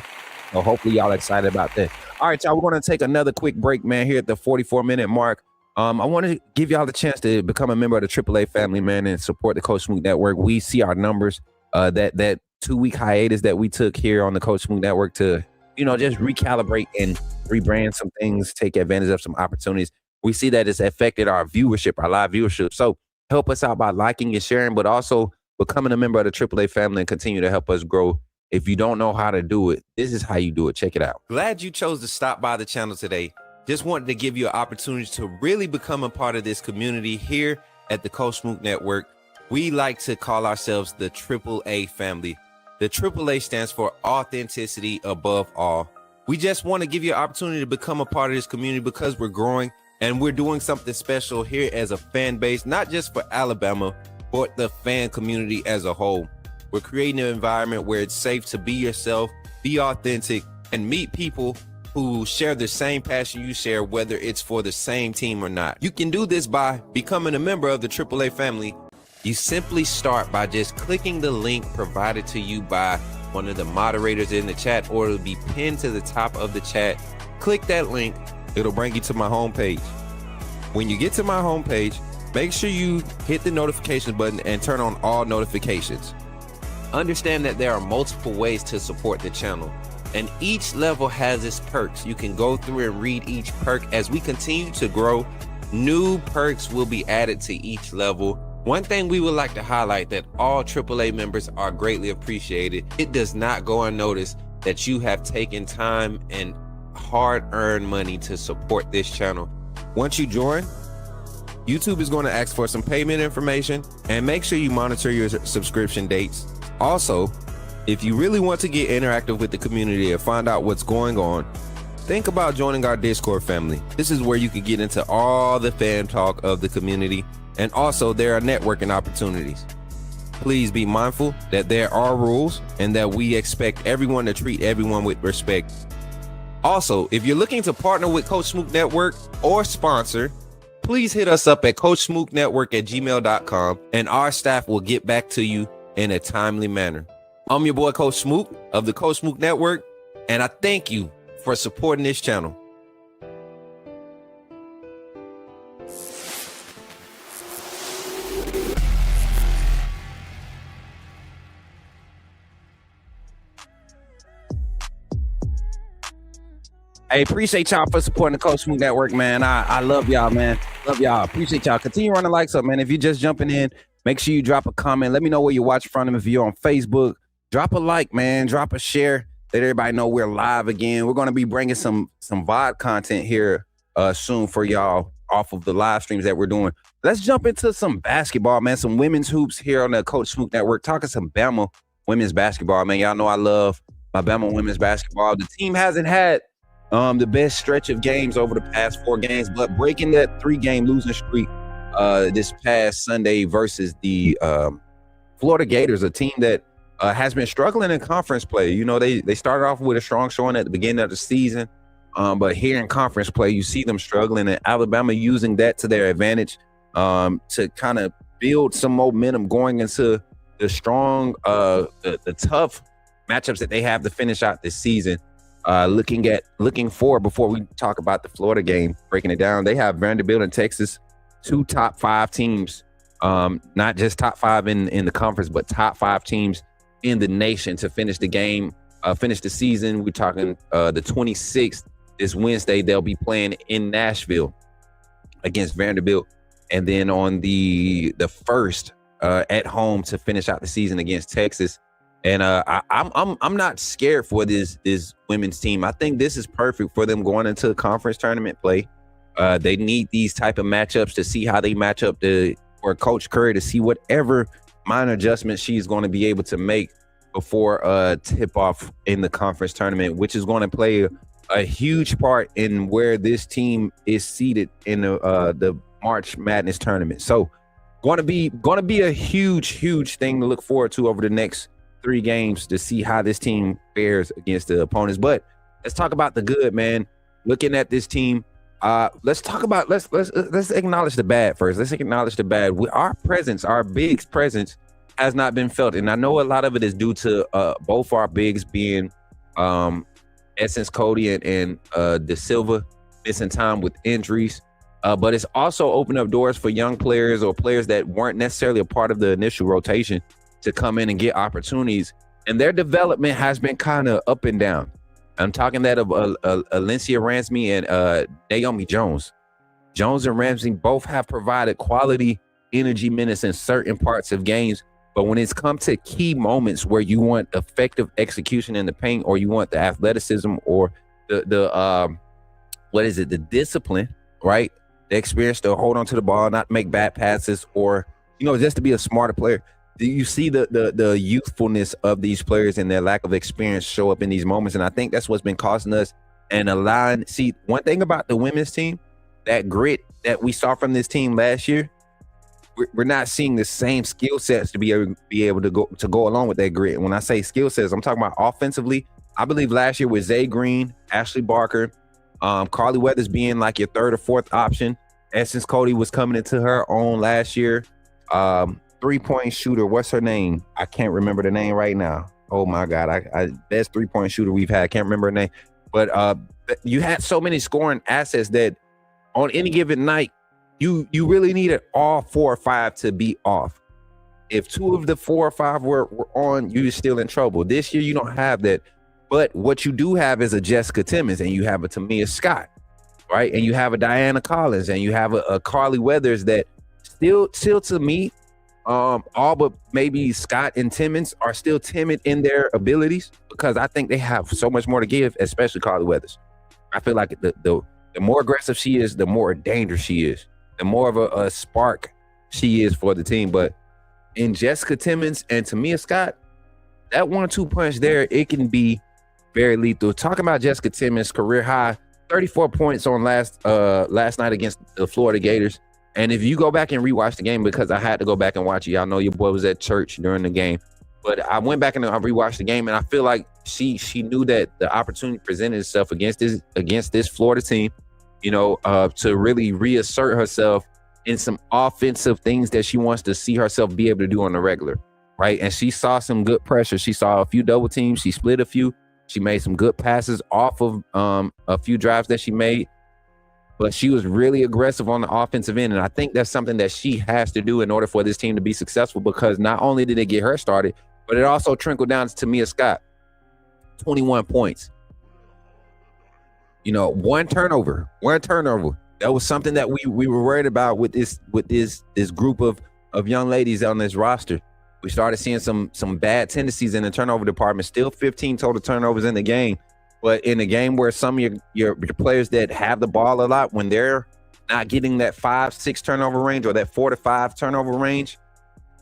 So hopefully y'all excited about that. All right, y'all, we're going to take another quick break, man, here at the 44-minute mark. I want to give y'all the chance to become a member of the AAA family, man, and support the Coach Smook Network. We see our numbers, that 2-week hiatus that we took here on the Coach Smook Network to, just recalibrate and rebrand some things, take advantage of some opportunities. We see that it's affected our viewership, our live viewership. So help us out by liking and sharing, but also becoming a member of the AAA family and continue to help us grow. If you don't know how to do it, this is how you do it. Check it out. Glad you chose to stop by the channel today. Just wanted to give you an opportunity to really become a part of this community here at the Coach Smook Network. We like to call ourselves the AAA family. The AAA stands for authenticity above all. We just want to give you an opportunity to become a part of this community because we're growing and we're doing something special here as a fan base, not just for Alabama, but the fan community as a whole. We're creating an environment where it's safe to be yourself, be authentic, and meet people who share the same passion you share, whether it's for the same team or not. You can do this by becoming a member of the AAA family. You simply start by just clicking the link provided to you by one of the moderators in the chat, or it'll be pinned to the top of the chat. Click that link, it'll bring you to my homepage. When you get to my homepage, make sure you hit the notification button and turn on all notifications. Understand that there are multiple ways to support the channel, and each level has its perks. You can go through and read each perk. As we continue to grow, new perks will be added to each level. One thing we would like to highlight that all AAA members are greatly appreciated. It does not go unnoticed that you have taken time and hard-earned money to support this channel. Once you join, YouTube is going to ask for some payment information, and make sure you monitor your subscription dates. Also, if you really want to get interactive with the community and find out what's going on, think about joining our Discord family. This is where you can get into all the fan talk of the community, and also there are networking opportunities. Please be mindful that there are rules and that we expect everyone to treat everyone with respect. Also, if you're looking to partner with Coach Smook Network or sponsor, please hit us up at coachsmooknetwork@gmail.com, and our staff will get back to you in a timely manner. I'm your boy, Coach Smook of the Coach Smook Network, and I thank you for supporting this channel. Hey, appreciate y'all for supporting the Coach Smook Network, man. I love y'all, man. Love y'all. Appreciate y'all. Continue running likes up, man. If you're just jumping in, make sure you drop a comment. Let me know where you're watching from. If you're on Facebook, drop a like, man. Drop a share. Let everybody know we're live again. We're going to be bringing some VOD content here soon for y'all off of the live streams that we're doing. Let's jump into some basketball, man. Some women's hoops here on the Coach Smook Network. Talking some Bama women's basketball, man. Y'all know I love my Bama women's basketball. The team hasn't had the best stretch of games over the past 4 games, but breaking that 3-game losing streak this past Sunday versus the Florida Gators, a team that has been struggling in conference play. You know, they started off with a strong showing at the beginning of the season, but here in conference play, you see them struggling, and Alabama using that to their advantage to kind of build some momentum going into the strong, the tough matchups that they have to finish out this season. Looking forward, before we talk about the Florida game, breaking it down, they have Vanderbilt and Texas, 2 top 5 teams, not just top 5 in the conference, but top 5 teams in the nation to finish the game, finish the season. We're talking the 26th, this Wednesday, they'll be playing in Nashville against Vanderbilt, and then on the 1st at home to finish out the season against Texas. And I'm not scared for this women's team. I think this is perfect for them going into conference tournament play. They need these type of matchups to see how they match up for Coach Curry, to see whatever minor adjustments she's going to be able to make before tip off in the conference tournament, which is going to play a huge part in where this team is seated in the March Madness tournament. So going to be a huge thing to look forward to over the next 3 games to see how this team fares against the opponents. But let's talk about the good, man. Looking at this team, let's acknowledge the bad first. Let's acknowledge the bad. Our bigs presence has not been felt, and I know a lot of it is due to both our bigs being Essence Cody and De Silva missing time with injuries. But it's also opened up doors for young players or players that weren't necessarily a part of the initial rotation to come in and get opportunities, and their development has been kind of up and down. I'm talking that of Alencia Ramsey and Naomi Jones. Jones and Ramsey both have provided quality energy minutes in certain parts of games, but when it's come to key moments where you want effective execution in the paint, or you want the athleticism or the discipline, right? The experience to hold on to the ball, not make bad passes, or just to be a smarter player. You see the youthfulness of these players and their lack of experience show up in these moments, and I think that's what's been causing us and see, one thing about the women's team, that grit that we saw from this team last year, we're not seeing the same skill sets to be able to go along with that grit. When I say skill sets, I'm talking about offensively. I believe last year with Zay Green, Ashley Barker, Carly Weathers being like your 3rd or 4th option. Essence Cody was coming into her own last year. 3-point shooter, what's her name? I can't remember the name right now. Oh my God, I best 3-point shooter we've had. I can't remember her name. But you had so many scoring assets that on any given night, you really needed all 4 or 5 to be off. If 2 of the 4 or 5 were on, you're still in trouble. This year, you don't have that. But what you do have is a Jessica Timmons, and you have a Tamia Scott, right? And you have a Diana Collins, and you have a Carly Weathers that still to me, all but maybe Scott and Timmons are still timid in their abilities, because I think they have so much more to give, especially Carly Weathers. I feel like the more aggressive she is, the more dangerous she is, the more of a spark she is for the team. But in Jessica Timmons and Tamia Scott, that 1-2 punch there, it can be very lethal. Talking about Jessica Timmons' career high, 34 points on last night against the Florida Gators. And if you go back and rewatch the game, because I had to go back and watch it, y'all know your boy was at church during the game, but I went back and I rewatched the game, and I feel like she knew that the opportunity presented itself against this Florida team, to really reassert herself in some offensive things that she wants to see herself be able to do on the regular, right? And she saw some good pressure. She saw a few double teams. She split a few. She made some good passes off of a few drives that she made. But she was really aggressive on the offensive end. And I think that's something that she has to do in order for this team to be successful, because not only did it get her started, but it also trickled down to Tamia Scott. 21 points. One turnover. That was something that we were worried about with this group of young ladies on this roster. We started seeing some bad tendencies in the turnover department. Still 15 total turnovers in the game. But in a game where some of your players that have the ball a lot, when they're not getting that 5-6 turnover range or that 4 to 5 turnover range,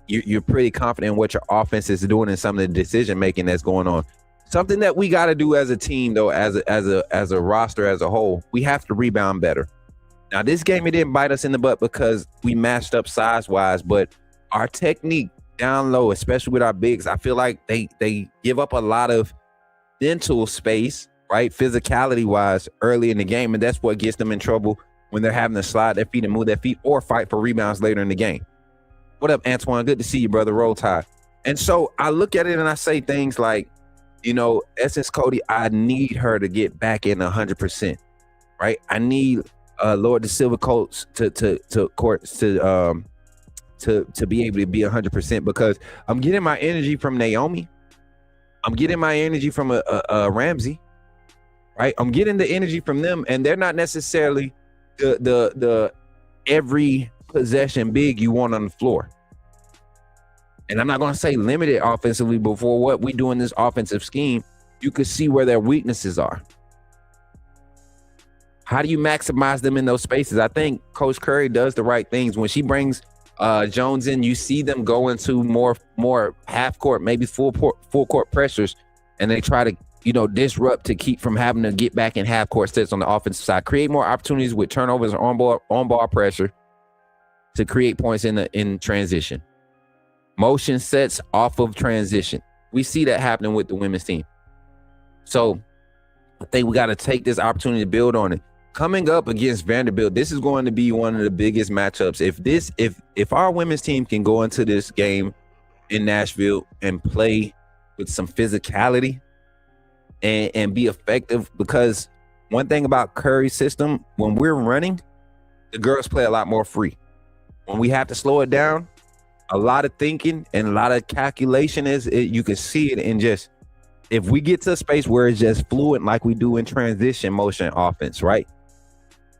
you're pretty confident in what your offense is doing and some of the decision making that's going on. Something that we got to do as a team, though, as a roster as a whole, we have to rebound better. Now, this game, it didn't bite us in the butt because we matched up size-wise, but our technique down low, especially with our bigs, I feel like they give up a lot of mental space, right, physicality-wise, early in the game, and that's what gets them in trouble when they're having to slide their feet and move their feet or fight for rebounds later in the game. What up, Antoine? Good to see you, brother. Roll Tide. And so I look at it and I say things like, Essence Cody, I need her to get back in 100%, right? I need Lord Da Silva Colts to be able to be 100%, because I'm getting my energy from Naomi. I'm getting my energy from a Ramsey, right? I'm getting the energy from them, and they're not necessarily the every possession big you want on the floor. And I'm not going to say limited offensively, but for what we do in this offensive scheme, you could see where their weaknesses are. How do you maximize them in those spaces? I think Coach Curry does the right things. When she brings Jones in, you see them go into more half court, maybe full court pressures, and they try to disrupt to keep from having to get back in half court sets on the offensive side. Create more opportunities with turnovers and on ball pressure to create points in transition. Motion sets off of transition. We see that happening with the women's team. So I think we got to take this opportunity to build on it. Coming up against Vanderbilt, this is going to be one of the biggest matchups. If our women's team can go into this game in Nashville and play with some physicality and be effective, because one thing about Curry's system, when we're running, the girls play a lot more free. When we have to slow it down, a lot of thinking and a lot of calculation you can see it in just, if we get to a space where it's just fluid like we do in transition motion offense, right?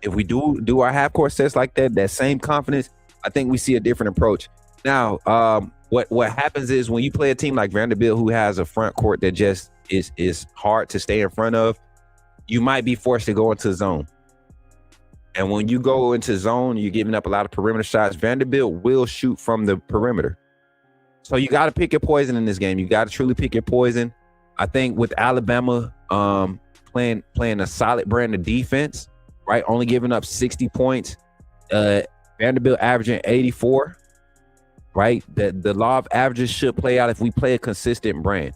If we do our half court sets like that same confidence, I think we see a different approach. Now, what happens is when you play a team like Vanderbilt, who has a front court that just is hard to stay in front of, you might be forced to go into zone. And when you go into zone, you're giving up a lot of perimeter shots. Vanderbilt will shoot from the perimeter. So you got to pick your poison in this game. You got to truly pick your poison. I think with Alabama playing a solid brand of defense, right, only giving up 60 points, Vanderbilt averaging 84, right? The law of averages should play out if we play a consistent brand.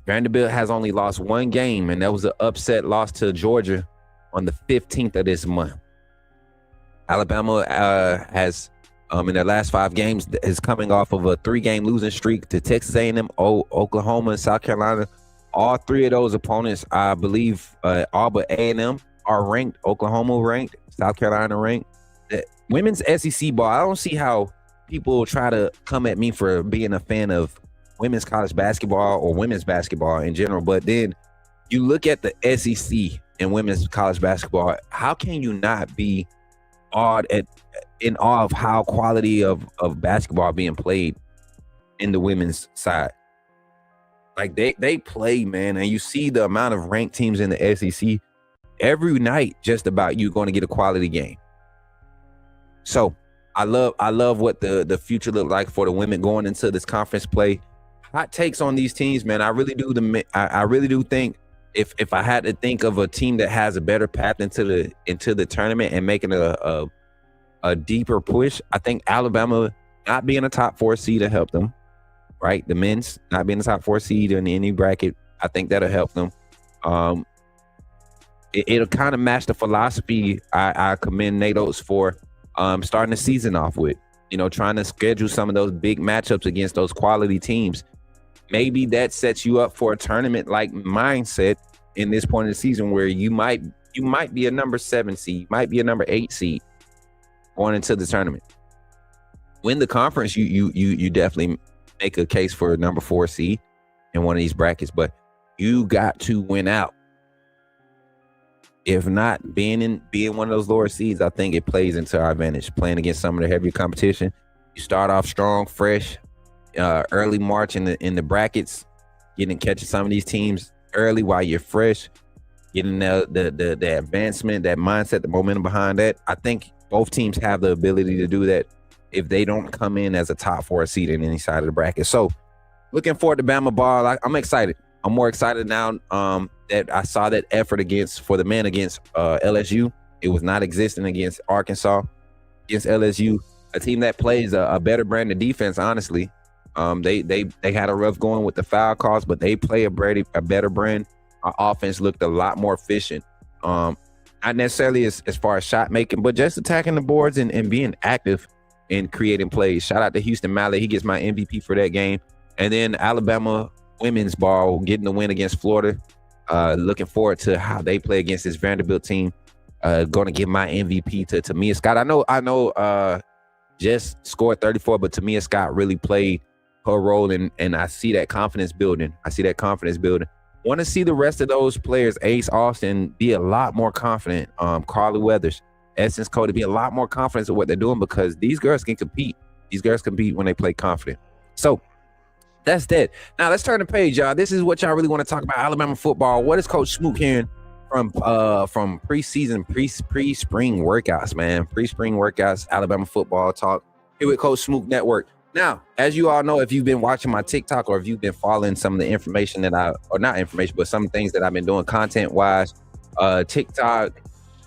Vanderbilt has only lost one game, and that was an upset loss to Georgia on the 15th of this month. Alabama has, in their last 5 games, is coming off of a 3-game losing streak to Texas A&M, Oklahoma, and South Carolina. All three of those opponents, I believe, all but A&M are ranked. Oklahoma ranked. South Carolina ranked. The women's SEC ball, I don't see how people try to come at me for being a fan of women's college basketball or women's basketball in general. But then you look at the SEC and women's college basketball, how can you not be in awe of how quality of basketball being played in the women's side? Like they play, man, and you see the amount of ranked teams in the SEC every night. Just about you going to get a quality game. So I love what the future look like for the women going into this conference play. Hot takes on these teams, man. I really do think if I had to think of a team that has a better path into the tournament and making a deeper push, I think Alabama not being a top 4 seed to help them. Right, the men's not being the top 4 seed in any bracket, I think that'll help them. It'll kind of match the philosophy I commend Nate Oates for starting the season off with. Trying to schedule some of those big matchups against those quality teams. Maybe that sets you up for a tournament-like mindset in this point of the season where you might be a number 7 seed, might be a number 8 seed going into the tournament. Win the conference, you definitely make a case for a number 4 seed in one of these brackets, but you got to win out. If not, being one of those lower seeds, I think it plays into our advantage. Playing against some of the heavier competition, you start off strong, fresh, early March in the brackets, catching some of these teams early while you're fresh, getting the advancement, that mindset, the momentum behind that. I think both teams have the ability to do that if they don't come in as a top 4 seed in any side of the bracket. So looking forward to Bama ball. I'm excited. I'm more excited now that I saw that effort for the men against LSU. It was not existing against Arkansas, against LSU, a team that plays a better brand of defense, honestly. They had a rough going with the foul calls, but they play a better brand. Our offense looked a lot more efficient. Not necessarily as far as shot making, but just attacking the boards and being active and creating plays. Shout out to Houston Mallet. He gets my MVP for that game. And then Alabama women's ball getting the win against Florida. Looking forward to how they play against this Vanderbilt team. Going to give my MVP to Tamia Scott. I know Jess scored 34, but Tamia Scott really played her role, and I see that confidence building. Want to see the rest of those players, Ace Austin, be a lot more confident. Carly Weathers, Essence Cody, be a lot more confident in what they're doing, because these girls can compete. These girls compete when they play confident. So that's that. Now let's turn the page, y'all. This is what y'all really want to talk about, Alabama football. What is Coach Smook hearing from preseason, pre-spring workouts, man? Pre-spring workouts, Alabama football talk here with Coach Smook Network. Now, as you all know, if you've been watching my TikTok or if you've been following some of the information but some things that I've been doing content-wise, TikTok,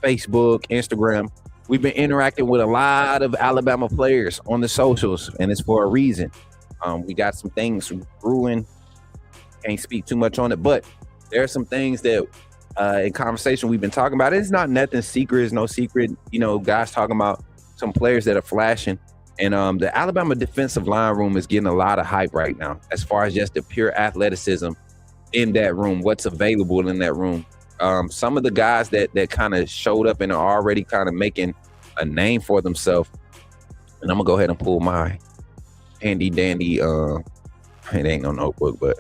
Facebook, Instagram, we've been interacting with a lot of Alabama players on the socials, and it's for a reason. We got some things brewing. Can't speak too much on it, but there are some things that in conversation we've been talking about. It's not nothing secret. It's no secret. Guys talking about some players that are flashing. And the Alabama defensive line room is getting a lot of hype right now as far as just the pure athleticism in that room, what's available in that room. Some of the guys that kind of showed up and are already kind of making a name for themselves. And I'm going to go ahead and pull my handy dandy, it ain't no notebook, but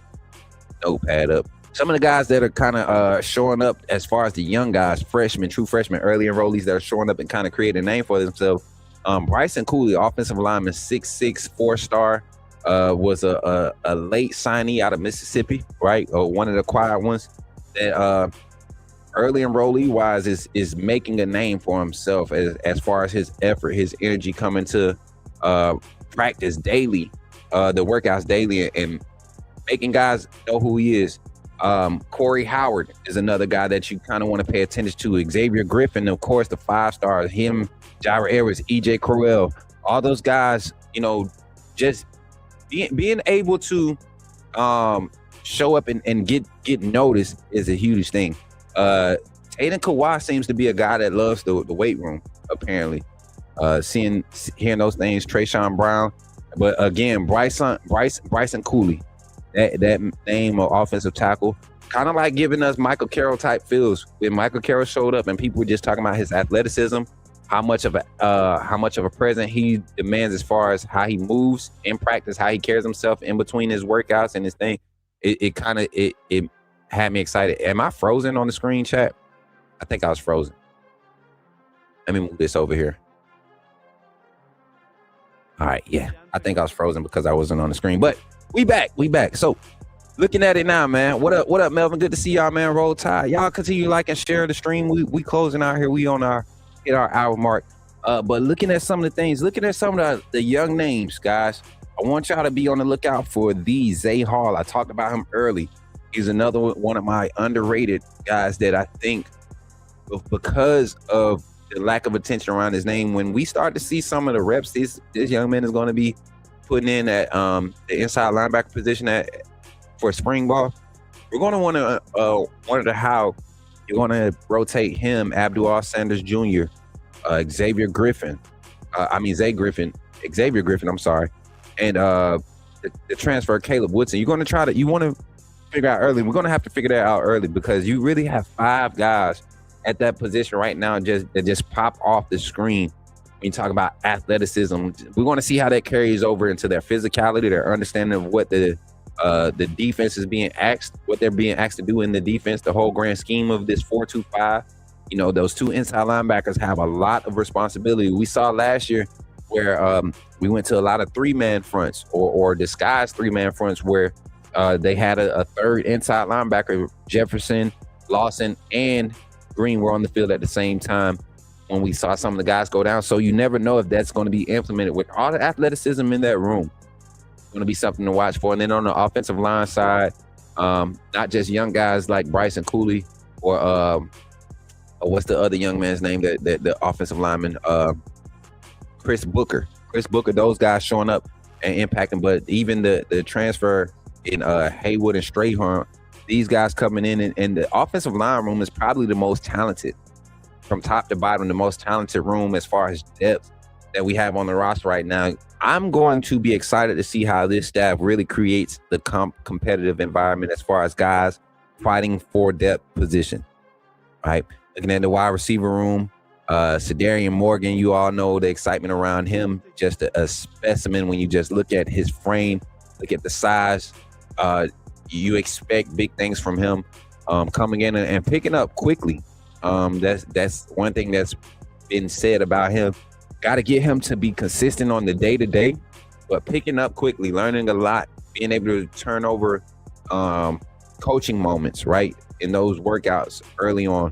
notepad up. Some of the guys that are kind of showing up as far as the young guys, true freshmen, early enrollees that are showing up and kind of creating a name for themselves. Bryson Cooley, offensive lineman, 6'6", 4-star, was a late signee out of Mississippi, right? Or one of the quiet ones that early enrollee wise is making a name for himself as far as his effort, his energy coming to practice daily, the workouts daily, and making guys know who he is. Corey Howard is another guy that you kind of want to pay attention to. Xavier Griffin, of course, the 5-star, him, Jaira Edwards, EJ Crowell, all those guys, just being able to show up and get noticed is a huge thing. Aiden Kawhi seems to be a guy that loves the weight room, apparently. Hearing those things, Trayshawn Brown, but again, Bryson Cooley, that name of offensive tackle, kind of like giving us Michael Carroll type feels. When Michael Carroll showed up and people were just talking about his athleticism, how much of a present he demands as far as how he moves in practice, how he carries himself in between his workouts and his thing. It had me excited. Am I frozen on the screen, chat? I think I was frozen. Let me move this over here. All right, yeah. I think I was frozen because I wasn't on the screen. But we back. So looking at it now, man. What up, Melvin? Good to see y'all, man. Roll Tide. Y'all continue like and share the stream. We closing out here. We hit our hour mark. But looking at some of the things, looking at some of the young names, guys, I want y'all to be on the lookout for the Zay Hall. I talked about him early. He's another one of my underrated guys that I think because of the lack of attention around his name, when we start to see some of the reps this young man is going to be putting in at the inside linebacker position for spring ball, we're going to want to wonder how you're going to rotate him, Abdul Sanders Jr., Xavier Griffin, I'm sorry, and the transfer Caleb Woodson. You want to figure out early. We're going to have to figure that out early because you really have 5 guys at that position right now that just pop off the screen when you talk about athleticism. We want to see how that carries over into their physicality, their understanding of what the defense is being asked, what they're being asked to do in the defense, the whole grand scheme of this 4-2-5. You know, those 2 inside linebackers have a lot of responsibility. We saw last year where we went to a lot of 3-man fronts or disguised 3-man fronts where they had a third inside linebacker, Jefferson, Lawson, and Green were on the field at the same time when we saw some of the guys go down. So you never know if that's going to be implemented with all the athleticism in that room. It's going to be something to watch for. And then on the offensive line side, not just young guys like Bryson Cooley or what's the other young man's name, that the offensive lineman, Chris Booker, those guys showing up and impacting. But even the transfer in Haywood and Strayhorn, these guys coming in and the offensive line room is probably the most talented from top to bottom, the most talented room as far as depth that we have on the roster right now. I'm going to be excited to see how this staff really creates the competitive environment as far as guys fighting for depth position, right? Looking at the wide receiver room, Sedarian Morgan, you all know the excitement around him, just a specimen when you just look at his frame, look at the size. You expect big things from him coming in and picking up quickly. That's one thing that's been said about him. Got to get him to be consistent on the day-to-day, but picking up quickly, learning a lot, being able to turn over coaching moments, right, in those workouts early on.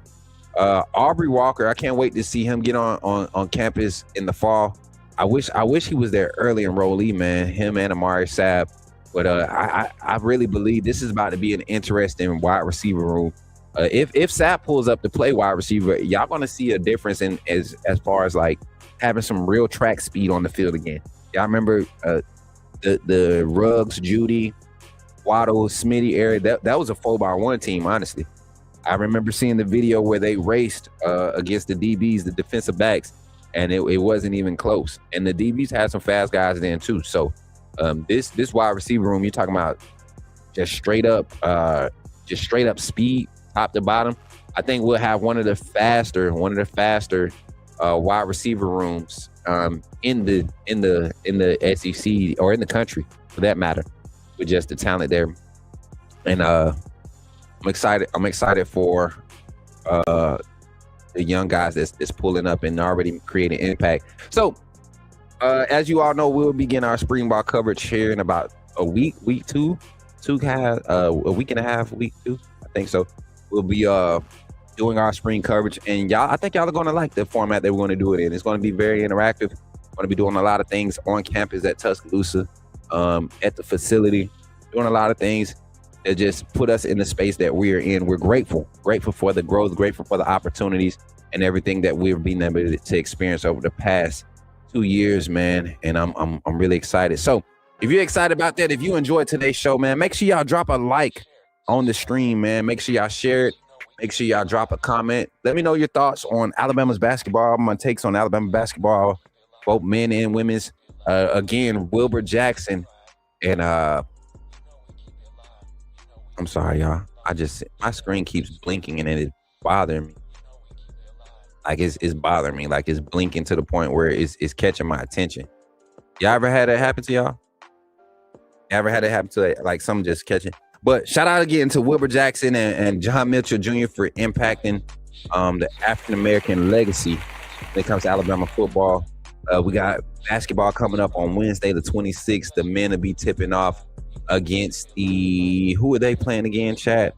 Aubrey Walker, I can't wait to see him get on campus in the fall. I wish he was there early enrollee, man, him and Amari Saab. But I really believe this is about to be an interesting wide receiver room. If Sapp pulls up to play wide receiver, y'all gonna see a difference in as far as like having some real track speed on the field again. Y'all remember the Ruggs, Judy, Waddle, Smitty area? That was a 4x1 team, honestly. I remember seeing the video where they raced against the DBs, the defensive backs, and it wasn't even close. And the DBs had some fast guys then too. So this wide receiver room, you're talking about just straight up speed, top to bottom. I think we'll have one of the faster wide receiver rooms in the SEC or in the country for that matter, with just the talent there. And I'm excited for the young guys that's pulling up and already creating impact. So as you all know, we'll begin our spring ball coverage here in about a week two, a week and a half, week 2, I think so. We'll be doing our spring coverage, and I think y'all are going to like the format that we're going to do it in. It's going to be very interactive. We're going to be doing a lot of things on campus at Tuscaloosa, at the facility, doing a lot of things that just put us in the space that we're in. We're grateful for the growth, grateful for the opportunities and everything that we've been able to experience over the past 2 years, man. And I'm really excited. So if you're excited about that, if you enjoyed today's show, man, make sure y'all drop a like on the stream, man. Make sure y'all share it. Make sure y'all drop a comment. Let me know your thoughts on Alabama's basketball. My takes on Alabama basketball, both men and women's. Again, Wilbur Jackson and I'm sorry, y'all. my screen keeps blinking and it's bothering me. Like it's bothering me. Like it's blinking to the point where it's catching my attention. Y'all ever had that happen to y'all? Ever had it happen to like something just catching? But shout out again to Wilbur Jackson and John Mitchell Jr. for impacting the African American legacy when it comes to Alabama football. We got basketball coming up on Wednesday, the 26th. The men will be tipping off against who are they playing again, Chad?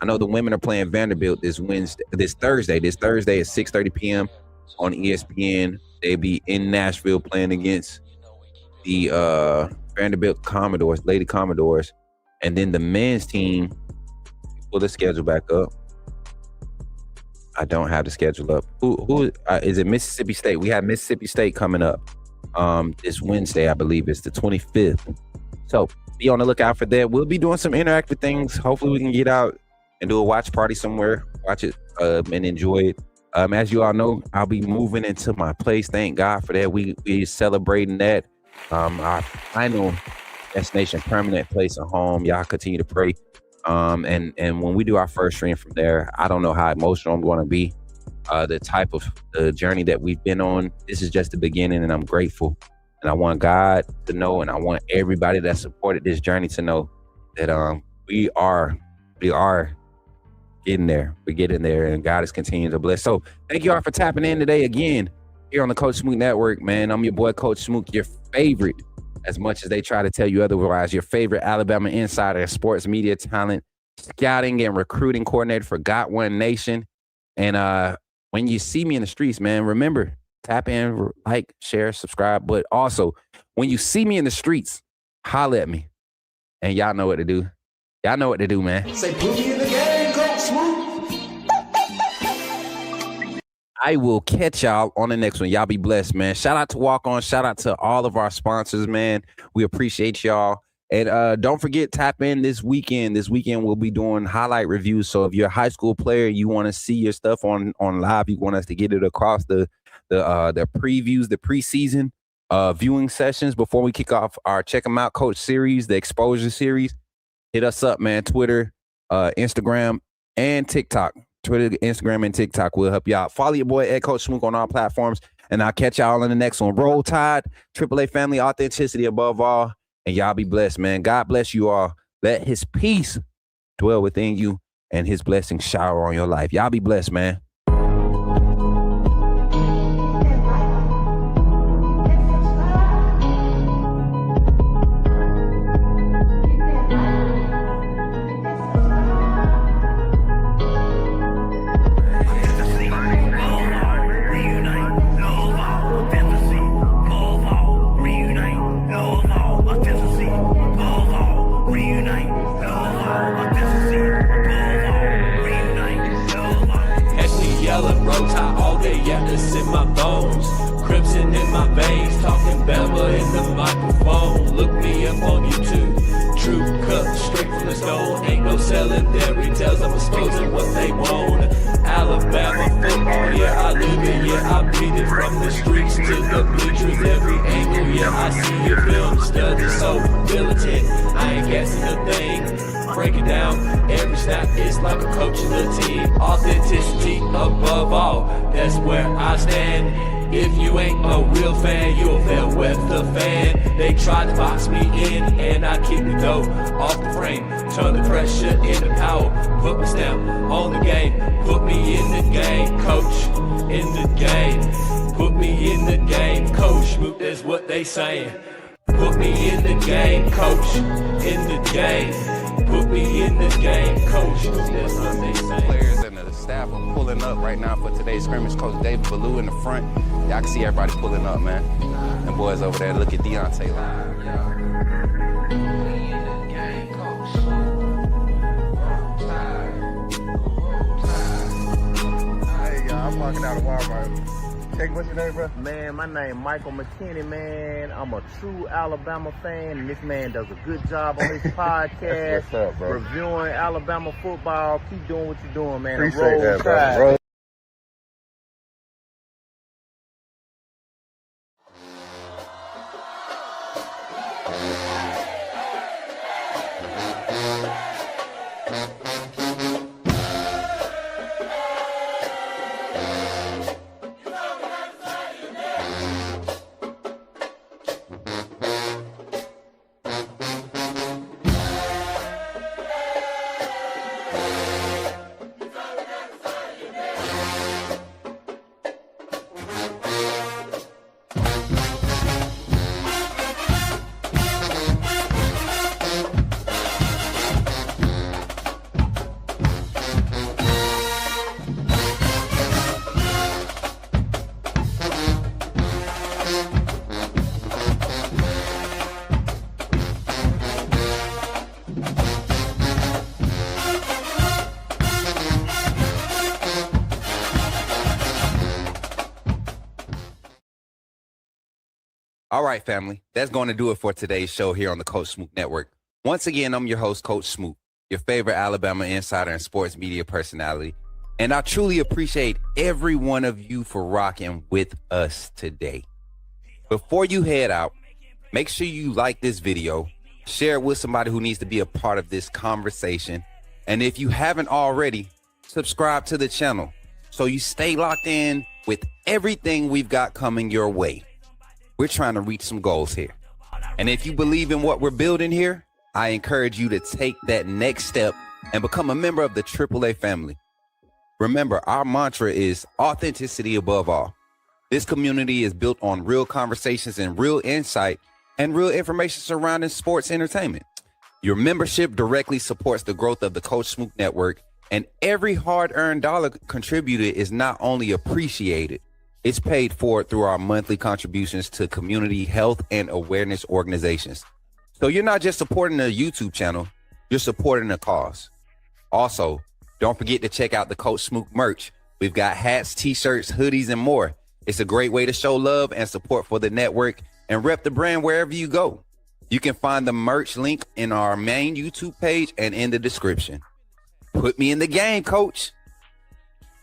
I know the women are playing Vanderbilt this Thursday at 6:30 p.m. on ESPN. They'll be in Nashville playing against the Vanderbilt Commodores, Lady Commodores. And then the men's team, pull the schedule back up. I don't have the schedule up. Who is it? Mississippi State. We have Mississippi State coming up this Wednesday, I believe it's the 25th. So be on the lookout for that. We'll be doing some interactive things. Hopefully we can get out and do a watch party somewhere, watch it and enjoy it. As you all know, I'll be moving into my place. Thank God for that. We celebrating that. Our final destination, permanent place of home. Y'all continue to pray. And when we do our first stream from there, I don't know how emotional I'm going to be. The type of the journey that we've been on. This is just the beginning, and I'm grateful. And I want God to know, and I want everybody that supported this journey to know that we are getting there. We're getting there, and God is continuing to bless. So thank you all for tapping in today again here on the Coach Smook Network, man. I'm your boy, Coach Smook, your favorite, as much as they try to tell you otherwise, your favorite Alabama insider and sports media talent, scouting and recruiting coordinator for Got One Nation. And when you see me in the streets, man, remember, tap in, like, share, subscribe. But also, when you see me in the streets, holler at me. And y'all know what to do. Y'all know what to do, man. Say, put me in the game, Coach Smook. I will catch y'all on the next one. Y'all be blessed, man. Shout out to Walk On. Shout out to all of our sponsors, man. We appreciate y'all. And don't forget, tap in this weekend. This weekend we'll be doing highlight reviews. So if you're a high school player, you want to see your stuff on live, you want us to get it across the previews, the preseason viewing sessions before we kick off our Check 'em Out Coach series, the exposure series. Hit us up, man. Twitter, Instagram, and TikTok. Twitter, Instagram, and TikTok will help you out. Follow your boy Ed Coach Smook on all platforms, and I'll catch y'all in the next one. Roll Tide, AAA family, authenticity above all, and y'all be blessed, man. God bless you all. Let his peace dwell within you and his blessings shower on your life. Y'all be blessed, man. It's in my bones, crimson in my veins, talking Bama in the microphone. Look me up on YouTube, true cut straight from the stone. Ain't no selling their retails, I'm exposing what they want. Alabama football, yeah, I live it, yeah, I breathe it. From the streets to the bleachers, every angle, yeah, I see it, film study, so militant, I ain't guessing a thing. Break it down, every snap is like a coach of the team. Authenticity above all, that's where I stand. If you ain't a real fan, you'll fail with the fan. They tried to box me in, and I keep it though off the frame. Turn the pressure into power, put my stamp on the game. Put me in the game, coach, in the game. Put me in the game, coach, Smook, that's what they saying. Put me in the game, coach, in the game. Put me in the game, coach. That's what they say. Players and the staff are pulling up right now for today's scrimmage. Coach David Ballou in the front. Y'all can see everybody pulling up, man. And boys over there, look at Deontay. Hey, y'all, I'm walking out of Walmart. What's your name, bro? Man, my name Michael McKinney, man. I'm a true Alabama fan, and this man does a good job on his podcast. What's up, bro? Reviewing Alabama football. Keep doing what you're doing, man. Appreciate that, bro. All right, family, that's going to do it for today's show here on the Coach Smook Network. Once again, I'm your host, Coach Smook, your favorite Alabama insider and sports media personality. And I truly appreciate every one of you for rocking with us today. Before you head out, make sure you like this video, share it with somebody who needs to be a part of this conversation. And if you haven't already, subscribe to the channel so you stay locked in with everything we've got coming your way. We're trying to reach some goals here. And if you believe in what we're building here, I encourage you to take that next step and become a member of the AAA family. Remember, our mantra is authenticity above all. This community is built on real conversations and real insight and real information surrounding sports entertainment. Your membership directly supports the growth of the Coach Smook Network, and every hard-earned dollar contributed is not only appreciated, it's paid for through our monthly contributions to community health and awareness organizations. So you're not just supporting a YouTube channel, you're supporting a cause. Also, don't forget to check out the Coach Smook merch. We've got hats, t-shirts, hoodies, and more. It's a great way to show love and support for the network and rep the brand wherever you go. You can find the merch link in our main YouTube page and in the description. Put me in the game, coach.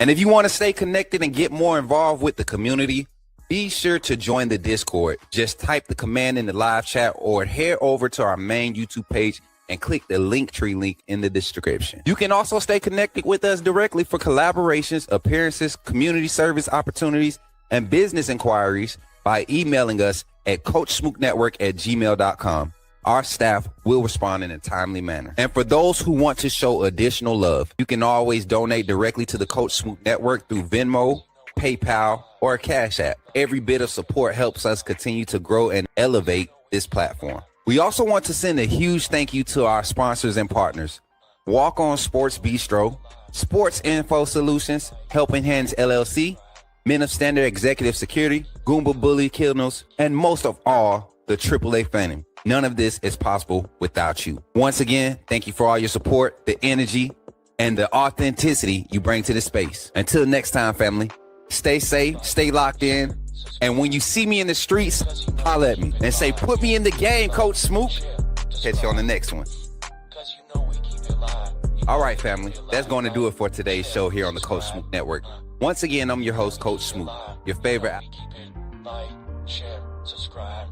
And if you want to stay connected and get more involved with the community, be sure to join the Discord. Just type the command in the live chat or head over to our main YouTube page and click the Linktree link in the description. You can also stay connected with us directly for collaborations, appearances, community service opportunities, and business inquiries by emailing us at coachsmooknetwork@gmail.com. Our staff will respond in a timely manner. And for those who want to show additional love, you can always donate directly to the Coach Smook Network through Venmo, PayPal, or Cash App. Every bit of support helps us continue to grow and elevate this platform. We also want to send a huge thank you to our sponsors and partners: Walk On Sports Bistro, Sports Info Solutions, Helping Hands LLC, Men of Standard Executive Security, Goomba Bully Killnos, and most of all, the AAA family. None of this is possible without you. Once again, thank you for all your support, the energy, and the authenticity you bring to the space. Until next time, family, stay safe, stay locked in, and when you see me in the streets, holler at me and say, put me in the game, Coach Smook. Catch you on the next one. All right, family, that's going to do it for today's show here on the Coach Smook Network. Once again, I'm your host, Coach Smook, your favorite. Like, share, subscribe.